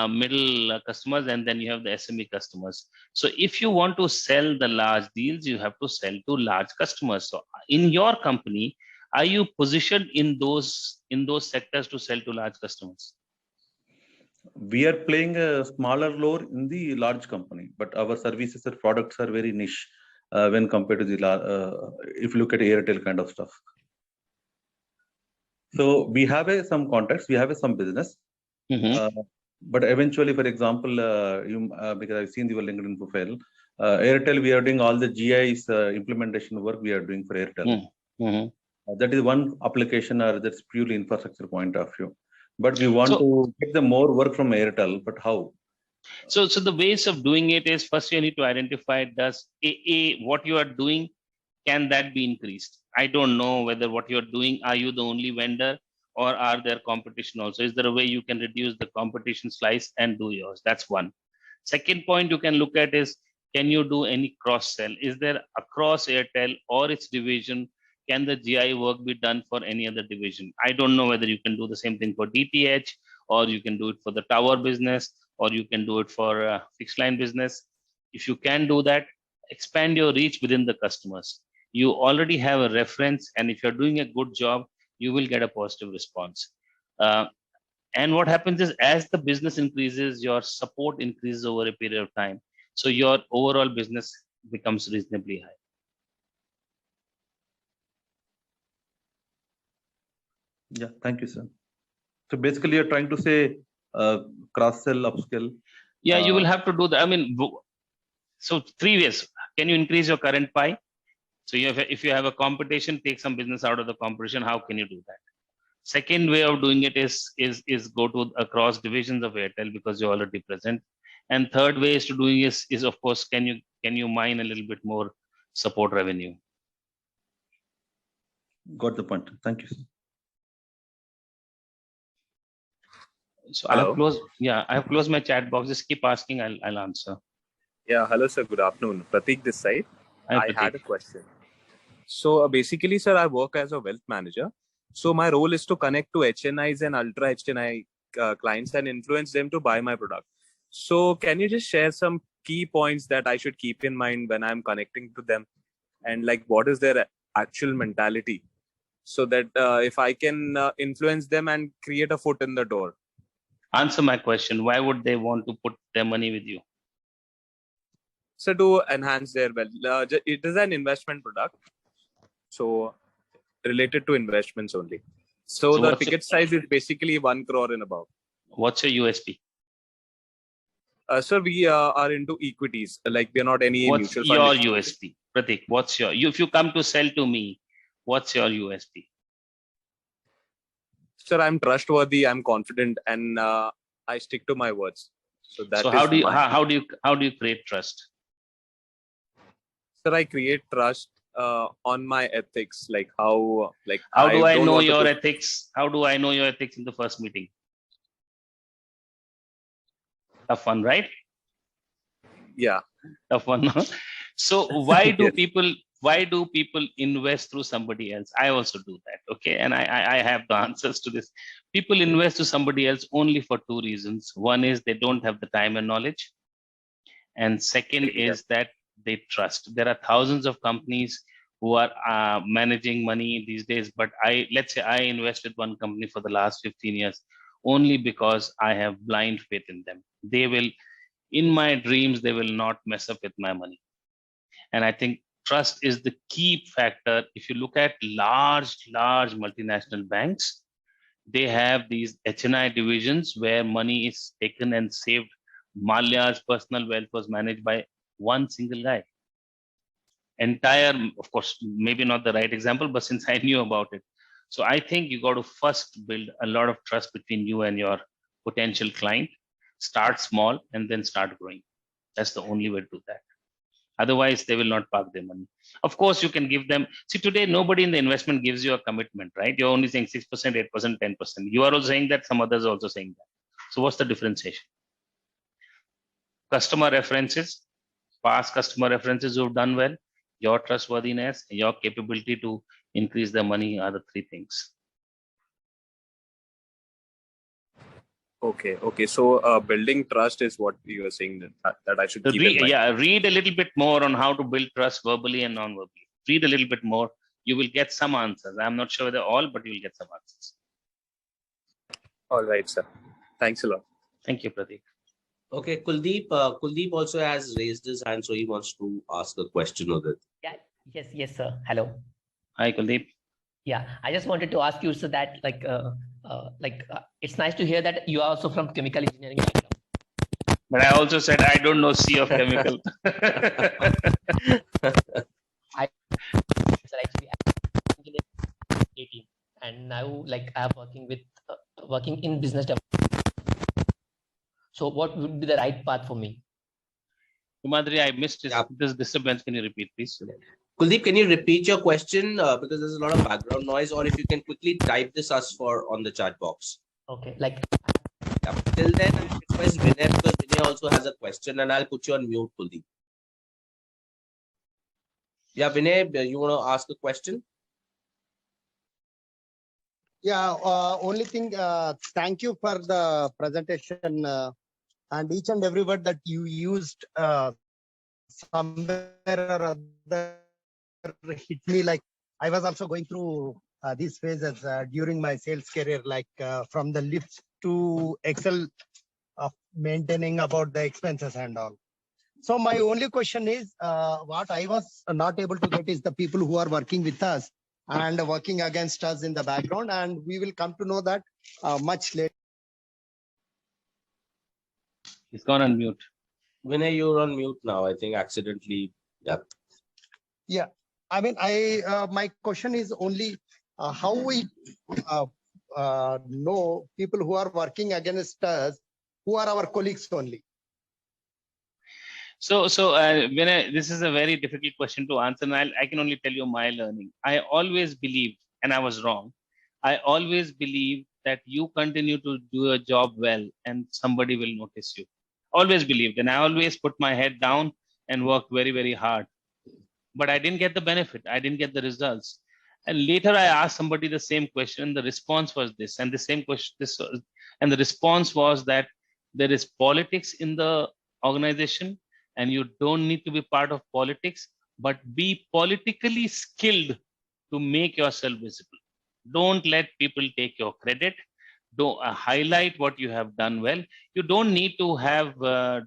middle customers, and then you have the SME customers. So if you want to sell the large deals, you have to sell to large customers. So in your company, are you positioned in those sectors to sell to large customers? We are playing a smaller role in the large company, but our services or products are very niche when compared to the if you look at AIrtel kind of stuff. So we have some contacts, we have some business, but eventually, for example, because I've seen your LinkedIn profile, AIrtel, we are doing all the GI's implementation work we are doing for AIrtel. That is one application, or that's purely infrastructure point of view. But we want to get the more work from AIrtel, but how? So the ways of doing it is, first you need to identify, does what you are doing, can that be increased? I don't know whether what you're doing, are you the only vendor, or are there competition also? Is there a way you can reduce the competition slice and do yours? That's one. Second point you can look at is, can you do any cross sell? Is there across AIrtel or its division, can the GI work be done for any other division? I don't know whether you can do the same thing for DTH, or you can do it for the tower business, or you can do it for fixed line business. If you can do that, expand your reach within the customers. You already have a reference, and if you're doing a good job, you will get a positive response. And what happens is, as the business increases, your support increases over a period of time. So your overall business becomes reasonably high. Yeah, thank you, sir. So basically, you're trying to say cross-sell, upsell. Yeah, you will have to do that. I mean, so 3 ways. Can you increase your current pie? So if you have a competition, take some business out of the competition. How can you do that? Second way of doing it is go to across divisions of AIrtel, because you're already present. And third way is to doing is of course, can you mine a little bit more support revenue? Got the point. Thank you, sir. So I have closed my chat box. Just keep asking. I'll answer. Yeah, hello, sir. Good afternoon. Pratik this side. Hi, I had a question. So basically, sir, I work as a wealth manager. So my role is to connect to HNIs and ultra HNI clients and influence them to buy my product. So can you just share some key points that I should keep in mind when I'm connecting to them, and like what is their actual mentality, so that if I can influence them and create a foot in the door? Answer my question. Why would they want to put their money with you? So to enhance their wealth, it is an investment product. So related to investments only. So the ticket size is basically 1 crore and above. What's your USP? Sir, we are into equities. Like we are not any What's mutual your fund. USP? Pratik, what's your, if you come to sell to me, what's your USP? Sir, I'm trustworthy, I'm confident, and I stick to my words. So that So is how do you create trust? Sir, I create trust on my ethics, like how do I don't know want to your put- ethics? How do I know your ethics in the first meeting? Tough one, right? Yeah. Tough one. No? So why do Yes. people invest through somebody else? I also do that. Okay. And I have the answers to this. People invest to somebody else only for two reasons. One is they don't have the time and knowledge. And second is that they trust. There are thousands of companies who are managing money these days, but let's say I invested one company for the last 15 years only because I have blind faith in them. They will, in my dreams, they will not mess up with my money. And I think trust is the key factor. If you look at large multinational banks, they have these HNI divisions where money is taken and saved. Malya's personal wealth was managed by one single guy. Entire, of course, maybe not the right example, but since I knew about it. So I think you got to first build a lot of trust between you and your potential client. Start small and then start growing. That's the only way to do that. Otherwise, they will not park their money. Of course, you can give them. See, today, nobody in the investment gives you a commitment, right? You're only saying 6%, 8%, 10%. You are also saying that, some others are also saying that. So what's the differentiation? Customer references, past customer references who've done well, your trustworthiness, your capability to increase the money are the three things. Okay. So building trust is what you are saying that I should keep in mind. Read a little bit more on how to build trust verbally and non-verbally. Read a little bit more. You will get some answers. I'm not sure whether all, but you will get some answers. All right, sir. Thanks a lot. Thank you, Pradeep. Okay, Kuldeep. Kuldeep also has raised his hand, so he wants to ask a question of it. Yeah. Yes, sir. Hello. Hi, Kuldeep. Yeah, I just wanted to ask you so that it's nice to hear that you are also from chemical engineering background. But I also said I don't know C of chemical. Actually, I'm 18, and now I'm working in business development. So what would be the right path for me? Kumadri, I missed this disturbance. Can you repeat, please? Kuldeep, can you repeat your question because there's a lot of background noise, or if you can quickly type this on the chat box. Okay, Till then, I request Vinay because Vinay also has a question, and I'll put you on mute, Kuldeep. Yeah, Vinay, you want to ask a question? Yeah, only thing, thank you for the presentation and each and every word that you used somewhere or other hit me. Like I was also going through these phases during my sales career, from the lifts to Excel of maintaining about the expenses and all. So my only question is, what I was not able to get is the people who are working with us and working against us in the background, and we will come to know that much later. He's gone on mute. Vinay, you're on mute now. I think accidentally. Yeah. I mean, my question is only how we know people who are working against us, who are our colleagues only. So Vinay, this is a very difficult question to answer, and I can only tell you my learning. I always believed, and I was wrong. I always believed that you continue to do your job well, and somebody will notice you. Always believed, and I always put my head down and worked very, very hard. But I didn't get the benefit. I didn't get the results. And later I asked somebody the same question, and the response was this, and the same question, and the response was that there is politics in the organization, and you don't need to be part of politics, but be politically skilled to make yourself visible. Don't let people take your credit. highlight what you have done well. You don't need to have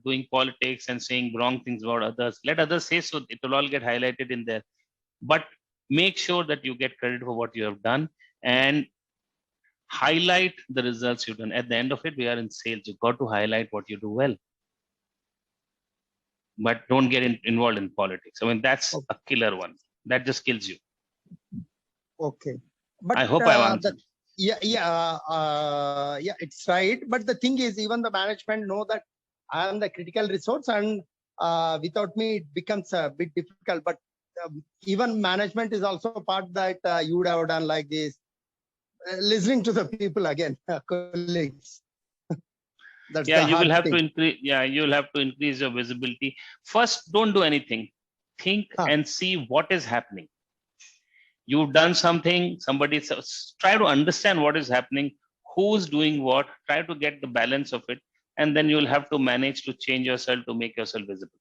doing politics and saying wrong things about others. Let others say so. It will all get highlighted in there. But make sure that you get credit for what you have done and highlight the results you've done. At the end of it, we are in sales. You've got to highlight what you do well. But don't get involved in politics. I mean, that's a killer one. That just kills you. Okay. But I hope I've answered. It's right. But the thing is, even the management know that I am the critical resource, and without me, it becomes a bit difficult. But even management is also a part that you would have done like this, listening to the people again, colleagues. That's Yeah, the you will hard have thing. to increase. Yeah, you will have to increase your visibility. First, don't do anything. Think and see what is happening. You've done something. Somebody try to understand what is happening. Who's doing what? Try to get the balance of it, and then you'll have to manage to change yourself to make yourself visible.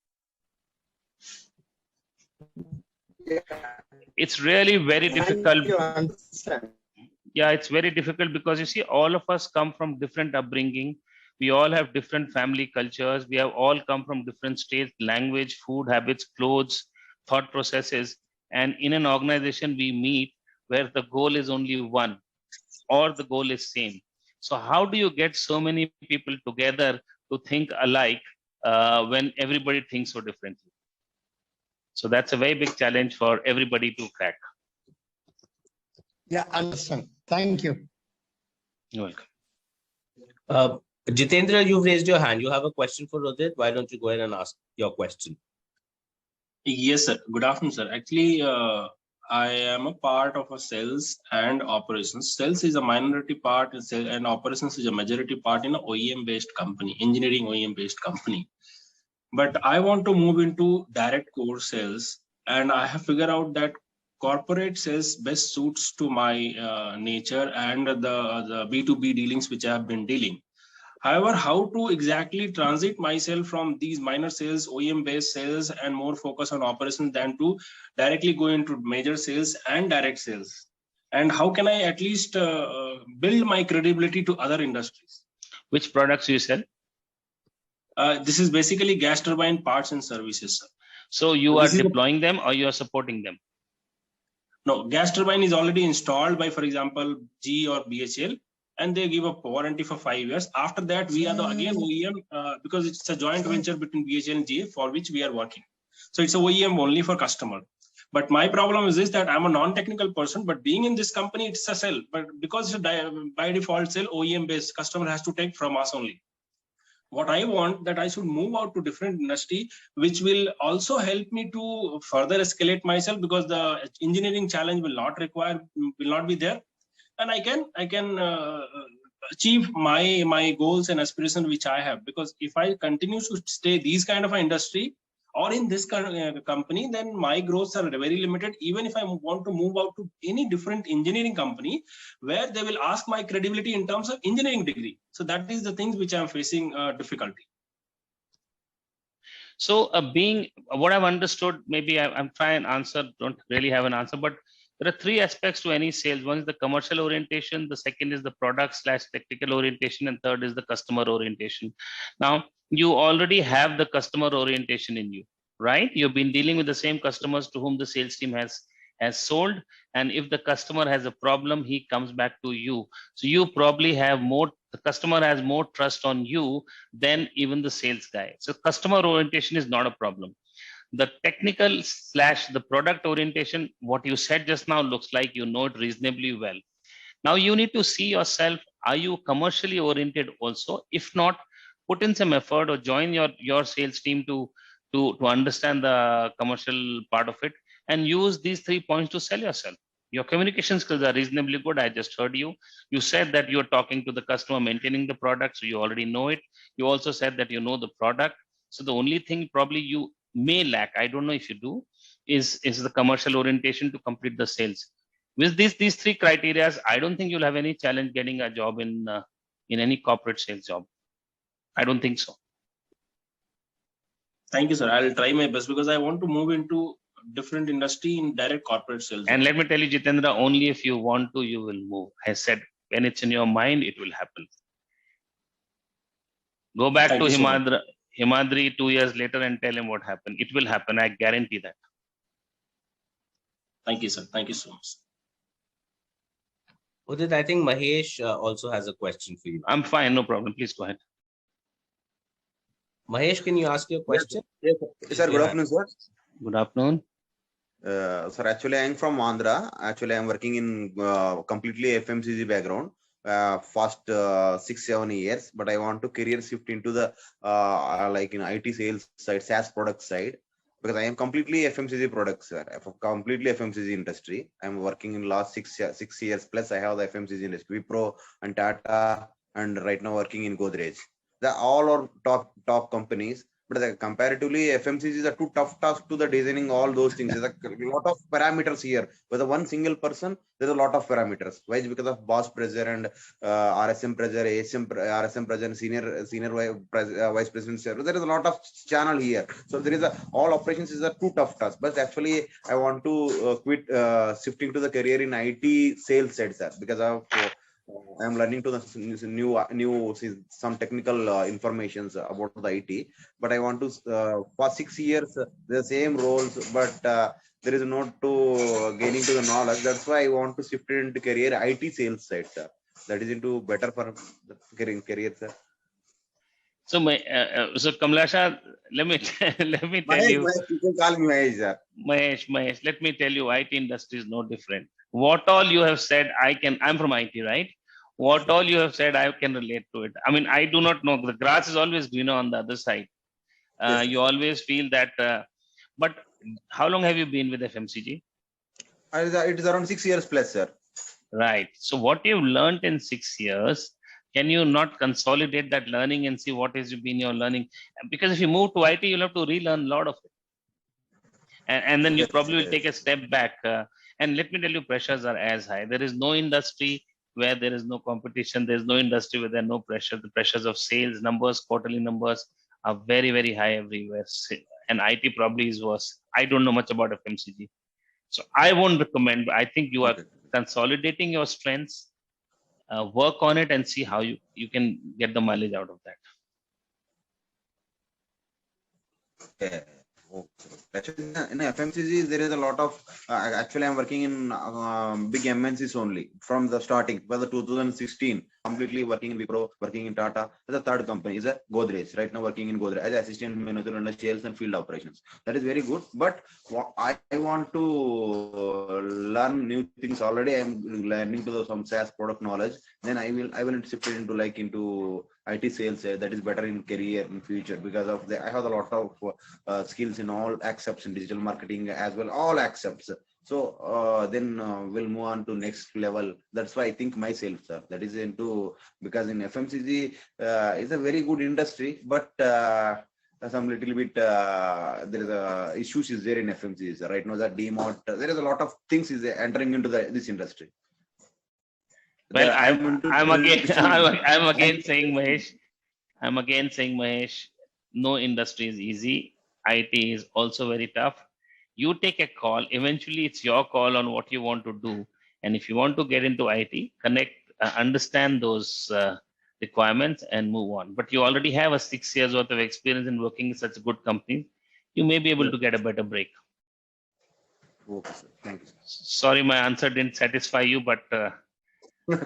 It's really very difficult. You understand. Yeah, it's very difficult because you see, all of us come from different upbringing. We all have different family cultures. We have all come from different states, language, food habits, clothes, thought processes. And in an organization, we meet where the goal is only one or the goal is same. So how do you get so many people together to think alike when everybody thinks so differently? So that's a very big challenge for everybody to crack. Yeah, understand. Thank you. You're welcome. Jitendra, you've raised your hand. You have a question for Udit. Why don't you go ahead and ask your question? Yes, sir. Good afternoon, sir. Actually, I am a part of a sales and operations. Sales is a minority part and operations is a majority part in an OEM-based company, engineering OEM-based company. But I want to move into direct core sales, and I have figured out that corporate sales best suits to my nature and the B2B dealings which I have been dealing. However, how to exactly transit myself from these minor sales, OEM-based sales, and more focus on operations than to directly go into major sales and direct sales? And how can I at least build my credibility to other industries? Which products do you sell? This is basically gas turbine parts and services, sir. So you are deploying them or you are supporting them? No, gas turbine is already installed by, for example, GE or BHL. And they give a warranty for 5 years. After that, we are the again OEM because it's a joint venture between BHL and GE for which we are working. So it's a OEM only for customer. But my problem is this, that I'm a non-technical person, but being in this company, it's a sell. But because it's a by default sell, OEM based, customer has to take from us only. What I want that I should move out to different industry, which will also help me to further escalate myself because the engineering challenge will not be there. And I can achieve my goals and aspirations which I have, because if I continue to stay these kind of an industry or in this kind of company, then my growths are very limited. Even if I want to move out to any different engineering company where they will ask my credibility in terms of engineering degree. So that is the things which I'm facing difficulty. So being what I've understood, maybe I'm trying to answer, don't really have an answer, but there are three aspects to any sales. One is the commercial orientation, the second is the product/technical orientation, and third is the customer orientation. Now, you already have the customer orientation in you, right? You've been dealing with the same customers to whom the sales team has sold. And if the customer has a problem, he comes back to you. So you probably have the customer has more trust on you than even the sales guy. So customer orientation is not a problem. The technical / the product orientation, what you said just now looks like you know it reasonably well. Now you need to see yourself, are you commercially oriented also? If not, put in some effort or join your sales team to understand the commercial part of it and use these 3 points to sell yourself. Your communication skills are reasonably good. I just heard you. You said that you're talking to the customer, maintaining the product, so you already know it. You also said that you know the product. So the only thing probably you may lack, I don't know if you do, is the commercial orientation to complete the sales. With these 3 criteria, I don't think you'll have any challenge getting a job in any corporate sales job. I don't think so. Thank you, sir. I'll try my best because I want to move into different industry in direct corporate sales. And let me tell you, Jitendra, only if you want to, you will move. I said When it's in your mind, it will happen. Go back Thank to you so much. Himadri 2 years later and tell him what happened. It will happen. I guarantee that. Thank you, sir. Thank you so much. Udit, I think Mahesh also has a question for you. I'm fine. No problem. Please go ahead. Mahesh, can you ask your question? Yes, sir. Good afternoon, sir. Good afternoon. Sir, actually, I'm from Andhra. Actually, I'm working in completely FMCG background. Past 6-7 years, but I want to career shift into the like in IT sales side, SaaS product side, because I am completely FMCG products, sir. Completely FMCG industry. I'm working in last 6 years plus. I have the FMCG industry, Wipro and Tata, and right now working in Godrej. The all are top companies. But comparatively, FMCG is a too tough task to the designing all those things. There's a lot of parameters here. With one single person, there's a lot of parameters. Why? Because of boss pressure and RSM pressure, RSM pressure, and senior vice president. There is a lot of channel here. So there is all operations is a too tough task. But actually, I want to quit shifting to the career in IT sales side, sir, because of I'm learning to the new some technical informations about the IT, but I want to for 6 years the same roles, but there is no to gaining to the knowledge. That's why I want to shift into career IT sales side, sir. That is into better for the career, sir. So so Kamlasha, let me tell you. You can call me Mahesh, sir. Mahesh, let me tell you, IT industry is no different. What all you have said, I'm from IT, right? What all you have said, I can relate to it. I mean, I do not know. The grass is always greener on the other side. Yes, you always feel that. But how long have you been with FMCG? It is around 6 years plus, sir. Right. So what you've learned in 6 years, can you not consolidate that learning and see what has been your learning? Because if you move to IT, you'll have to relearn a lot of it. And then you probably will take a step back. And let me tell you, pressures are as high. There is no industry where there is no competition. There's no industry where there are no pressure. The pressures of sales numbers, quarterly numbers are very, very high everywhere. And IT probably is worse. I don't know much about FMCG. So I won't recommend. I think you are consolidating your strengths, work on it and see how you can get the mileage out of that. Yeah. Actually, in FMCG, there is a lot of. Actually, I'm working in big MNCs only from the starting. By the 2016, completely working in Wipro, working in Tata. The third company is a Godrej. Right now, working in Godrej as assistant manager in sales and field operations. That is very good. But I want to learn new things. Already, I'm learning to some SaaS product knowledge. Then I will shift it into IT sales. That is better in career in future because of I have a lot of skills in all accepts in digital marketing as well, all accepts. So then we'll move on to next level. That's why I think myself, sir, that is into, because in FMCG is a very good industry, but some little bit there is a issues is there in FMCG. So right now that demot, there is a lot of things is entering into this industry. Well, I'm again saying, Mahesh, no industry is easy. IT is also very tough. You take a call. Eventually, it's your call on what you want to do. And if you want to get into IT, understand those requirements and move on. But you already have a 6 years worth of experience in working in such a good company. You may be able to get a better break. Okay, sir. Thank you, sir. Sorry, my answer didn't satisfy you, but. No,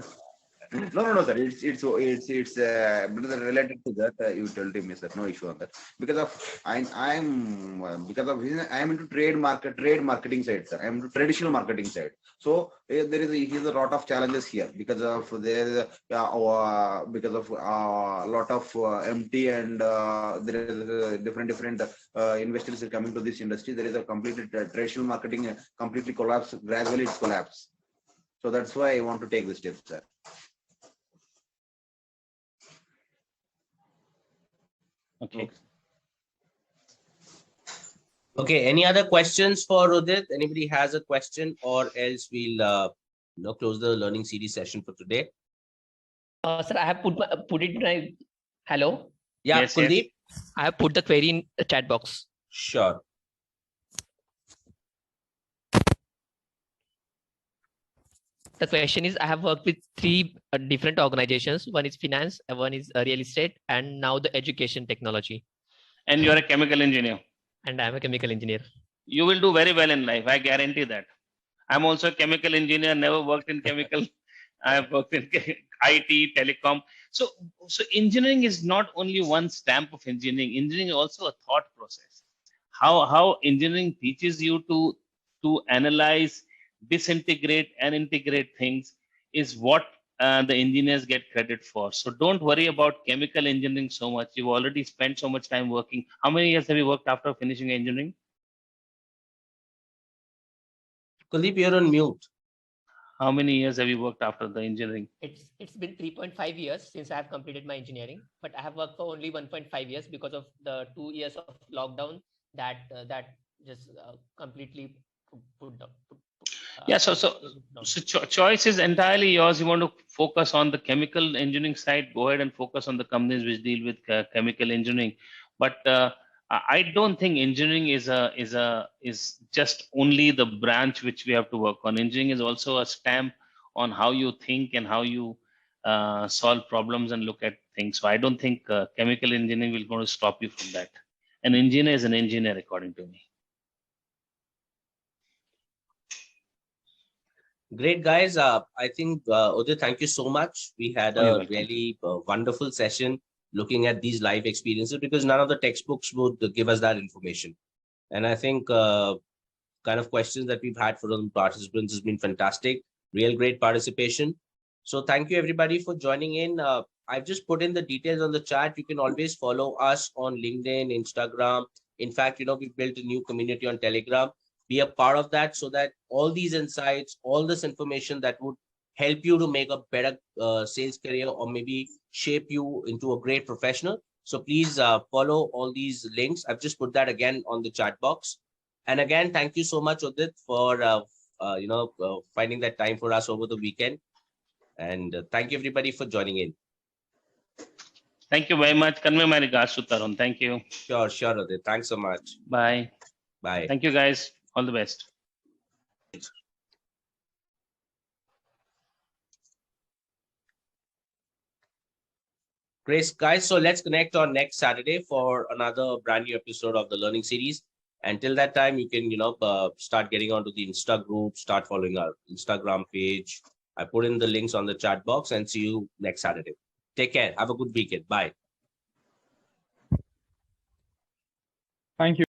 sir. It's related to that. You told me, sir. No issue on that. Because of I'm into trade marketing side, sir. I'm into traditional marketing side. So there is a lot of challenges here because of because of a lot of MT and there is different investors are coming to this industry. There is a completely traditional marketing completely collapse. Gradually, it's collapse. So that's why I want to take this step, sir. Okay. Okay. Any other questions for Udit? Anybody has a question, or else we'll close the learning series session for today. Sir, I have put it in my. Hello. Yeah, Yes, Kuldeep. Yes. I have put the query in the chat box. Sure. The question is, I have worked with three different organizations. One is finance, one is real estate, and now the education technology. And you're a chemical engineer. And I'm a chemical engineer. You will do very well in life. I guarantee that. I'm also a chemical engineer, never worked in chemical. I have worked in IT, telecom. So engineering is not only one stamp of engineering. Engineering is also a thought process. How engineering teaches you to analyze, disintegrate, and integrate things is what the engineers get credit for. So don't worry about chemical engineering so much. You've already spent so much time working. How many years have you worked after finishing engineering? Kuldeep, you're on mute. How many years have you worked after the engineering? It's been 3.5 years since I have completed my engineering, but I have worked for only 1.5 years because of the 2 years of lockdown that just completely put down. Yeah, so choice is entirely yours. You want to focus on the chemical engineering side, go ahead and focus on the companies which deal with chemical engineering. But I don't think engineering is just only the branch which we have to work on. Engineering is also a stamp on how you think and how you solve problems and look at things. So I don't think chemical engineering will going to stop you from that. An engineer is an engineer, according to me. Great, guys. I think, Udit, thank you so much. We had a really wonderful session looking at these live experiences because none of the textbooks would give us that information. And I think kind of questions that we've had from participants has been fantastic. Real great participation. So thank you, everybody, for joining in. I've just put in the details on the chat. You can always follow us on LinkedIn, Instagram. In fact, we've built a new community on Telegram. Be a part of that so that all these insights, all this information that would help you to make a better sales career or maybe shape you into a great professional. So please follow all these links. I've just put that again on the chat box. And again, thank you so much, Udit, for finding that time for us over the weekend. And thank you, everybody, for joining in. Thank you very much. Convey my regards to Tarun. Thank you. Sure, Udit. Thanks so much. Bye. Bye. Thank you, guys. All the best. Great, guys. So let's connect on next Saturday for another brand new episode of the learning series. Until that time, you can, start getting onto the Insta group, start following our Instagram page. I put in the links on the chat box and see you next Saturday. Take care. Have a good weekend. Bye. Thank you.